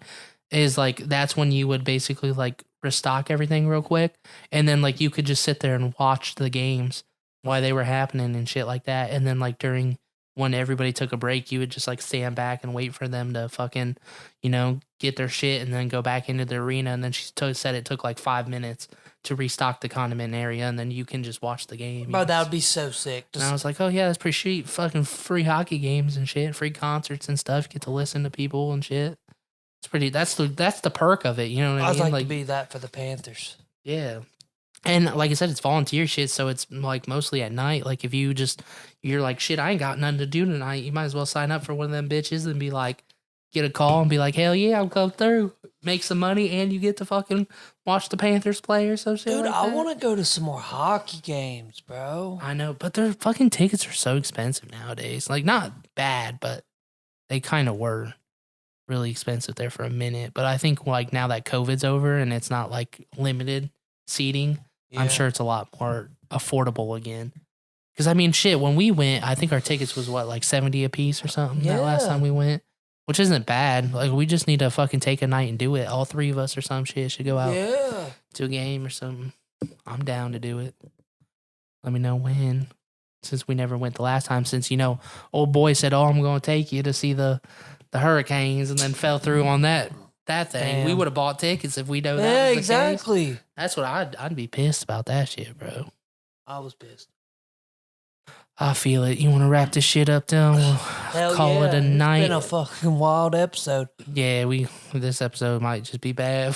is like that's when you would basically like restock everything real quick, and then like you could just sit there and watch the games while they were happening and shit like that. And then like during when everybody took a break, you would just like stand back and wait for them to fucking get their shit and then go back into the arena. And then she said it took like 5 minutes to restock the condiment area, and then you can just watch the game. Bro, that would be so sick. And I was like, "Oh yeah, that's pretty sweet. Fucking free hockey games and shit, free concerts and stuff. Get to listen to people and shit. It's pretty. That's the perk of it. You know what I mean? I'd like to be that for the Panthers. Yeah. And like I said, it's volunteer shit, so it's like mostly at night. Like if you're like, "Shit, I ain't got nothing to do tonight," you might as well sign up for one of them bitches and be like, get a call and be like, "Hell yeah, I'll come through, make some money, and you get to fucking watch the Panthers play or some shit." Dude, like I that. want to go to some more hockey games, bro. I know, but their fucking tickets are so expensive nowadays. Like not bad, but they kind of were really expensive there for a minute. But I think like now that COVID's over and it's not like limited seating, I'm sure it's a lot more affordable again. Because I mean, shit, when we went, I think our tickets was what, like 70 a piece or something that last time we went, which isn't bad. Like we just need to fucking take a night and do it. All three of us or some shit should go out to a game or something. I'm down to do it. Let me know when. Since we never went the last time, since old boy said, "Oh, I'm going to take you to see the Hurricanes," and then fell through on that thing. Damn. We would have bought tickets if we know that. Yeah, was the exactly. Case. That's what I'd be pissed about that shit, bro. I was pissed. I feel it. You want to wrap this shit up, though? We'll call it a night. It's been a fucking wild episode. Yeah, this episode might just be bad.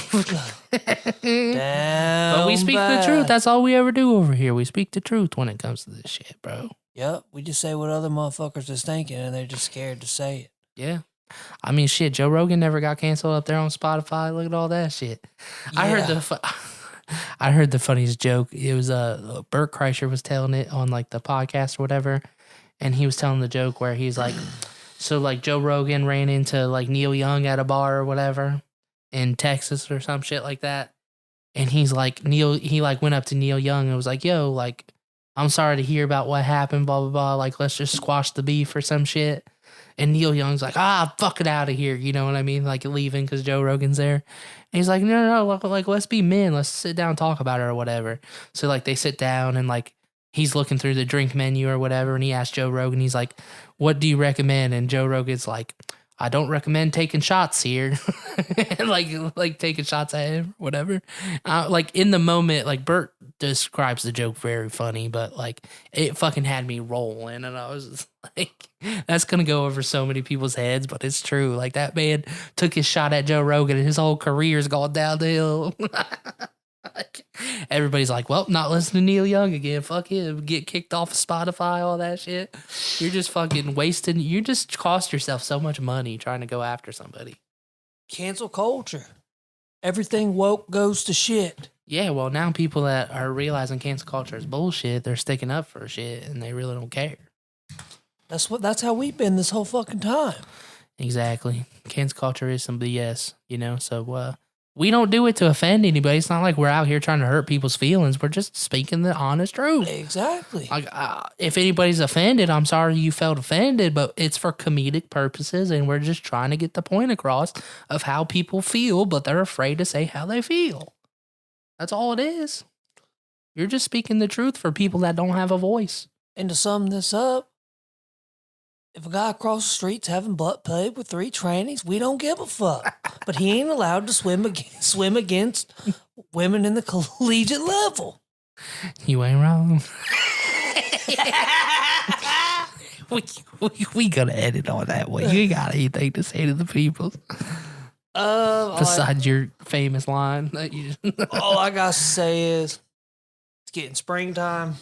Damn. But we speak the truth. That's all we ever do over here. We speak the truth when it comes to this shit, bro. Yep. We just say what other motherfuckers is thinking, and they're just scared to say it. Yeah. I mean, shit, Joe Rogan never got canceled up there on Spotify. Look at all that shit. Yeah. I heard the funniest joke. It was Bert Kreischer was telling it on like the podcast or whatever, and he was telling the joke where he's like, so like Joe Rogan ran into like Neil Young at a bar or whatever in Texas or some shit like that, and he like went up to Neil Young and was like, "Yo, like, I'm sorry to hear about what happened, blah blah blah. Like, let's just squash the beef or some shit." And Neil Young's like, "Fuck it out of here." You know what I mean? Like leaving because Joe Rogan's there. And he's like, no, like, let's be men. Let's sit down and talk about it or whatever. So like they sit down and like he's looking through the drink menu or whatever. And he asks Joe Rogan, he's like, "What do you recommend?" And Joe Rogan's like, "I don't recommend taking shots here." And like taking shots at him, whatever. Like in the moment, like Bert describes the joke very funny, but like it fucking had me rolling, and I was just like, that's gonna go over so many people's heads, but it's true. Like that man took his shot at Joe Rogan, and his whole career's gone down the hill. everybody's like, well, not listening to Neil Young again. Fuck him. Get kicked off of Spotify, all that shit. You're just fucking wasting. You just cost yourself so much money trying to go after somebody. Cancel culture. Everything woke goes to shit. Yeah, well, now people that are realizing cancel culture is bullshit, they're sticking up for shit and they really don't care. That's how we've been this whole fucking time. Exactly. Cancel culture is some BS, you know? So, we don't do it to offend anybody. It's not like we're out here trying to hurt people's feelings. We're just speaking the honest truth. Exactly. Like, if anybody's offended, I'm sorry you felt offended, but it's for comedic purposes, and we're just trying to get the point across of how people feel, but they're afraid to say how they feel. That's all it is. You're just speaking the truth for people that don't have a voice. And to sum this up, if a guy across the street's having butt play with 3 trannies, we don't give a fuck. But he ain't allowed to swim against women in the collegiate level. You ain't wrong. we gotta edit on that one. You ain't got anything to say to the people. Besides your famous line that you all I gotta say is it's getting springtime.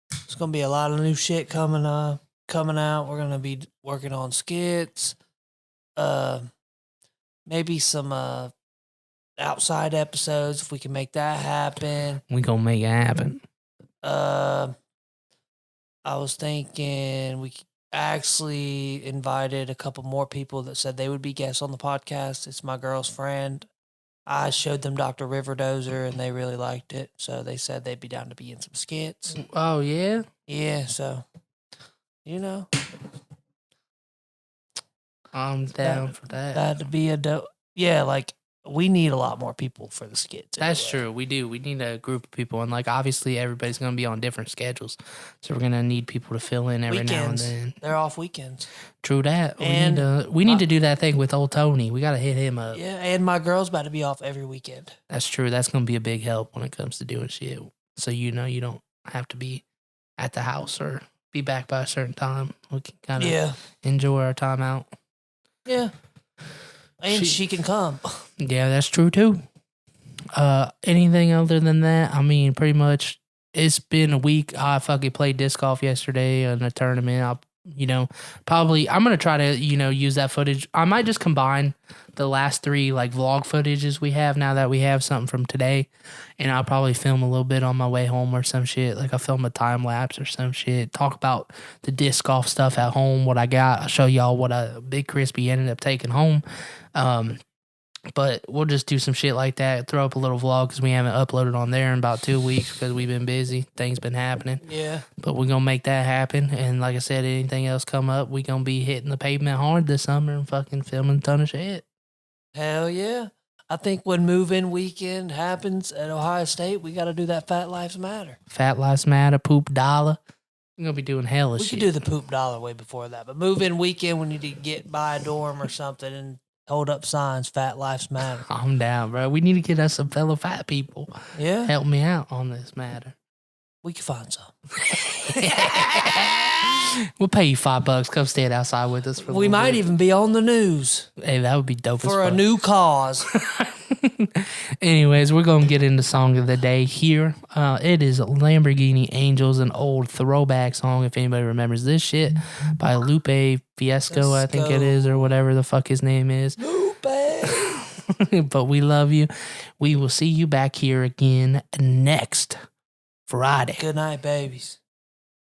There's gonna be a lot of new shit coming out. We're gonna be working on skits. Maybe some outside episodes if we can make that happen. We gonna make it happen. I was thinking we actually invited a couple more people that said they would be guests on the podcast. It's my girl's friend. I showed them Dr. Riverdozer and they really liked it. So they said they'd be down to be in some skits. Oh, yeah? Yeah, so, you know. I'm down for that. That'd be a dope. Yeah, like, we need a lot more people for the skits. That's true. We do. We need a group of people. And, like, obviously everybody's going to be on different schedules. So we're going to need people to fill in every now and then. They're off weekends. True that. And we need to do that thing with old Tony. We got to hit him up. Yeah, and my girl's about to be off every weekend. That's true. That's going to be a big help when it comes to doing shit. So, you know, you don't have to be at the house or be back by a certain time. We can kind of enjoy our time out. Yeah. And she can come. Yeah, that's true too. Anything other than that? I mean, pretty much it's been a week. I fucking played disc golf yesterday in a tournament. I'm going to try to, use that footage. I might just combine the last 3 like vlog footages we have now that we have something from today. And I'll probably film a little bit on my way home or some shit. Like I'll film a time lapse or some shit. Talk about the disc golf stuff at home, what I got. I'll show y'all what a Big Crispy ended up taking home. But we'll just do some shit like that. Throw up a little vlog because we haven't uploaded on there in about 2 weeks because we've been busy. Things been happening. Yeah. But we're going to make that happen. And like I said, anything else come up, we going to be hitting the pavement hard this summer and fucking filming a ton of shit. Hell yeah. I think when move-in weekend happens at Ohio State, we got to do that Fat Lives Matter. Fat Lives Matter, Poop Dollar. We're going to be doing hell of shit. We could do the Poop Dollar way before that. But move-in weekend, we need to get by a dorm or something and hold up signs, Fat Lives Matter. I'm down, bro. We need to get us some fellow fat people. Yeah. Help me out on this matter. We can find some. We'll pay you $5. Come stand outside with us. We might even be on the news. Hey, that would be dope for a new cause. Anyways, we're going to get into song of the day here. It is Lamborghini Angels, an old throwback song, if anybody remembers this shit, by Lupe Fiasco, I think it is, or whatever the fuck his name is. Lupe! But we love you. We will see you back here again next Friday. Good night, babies.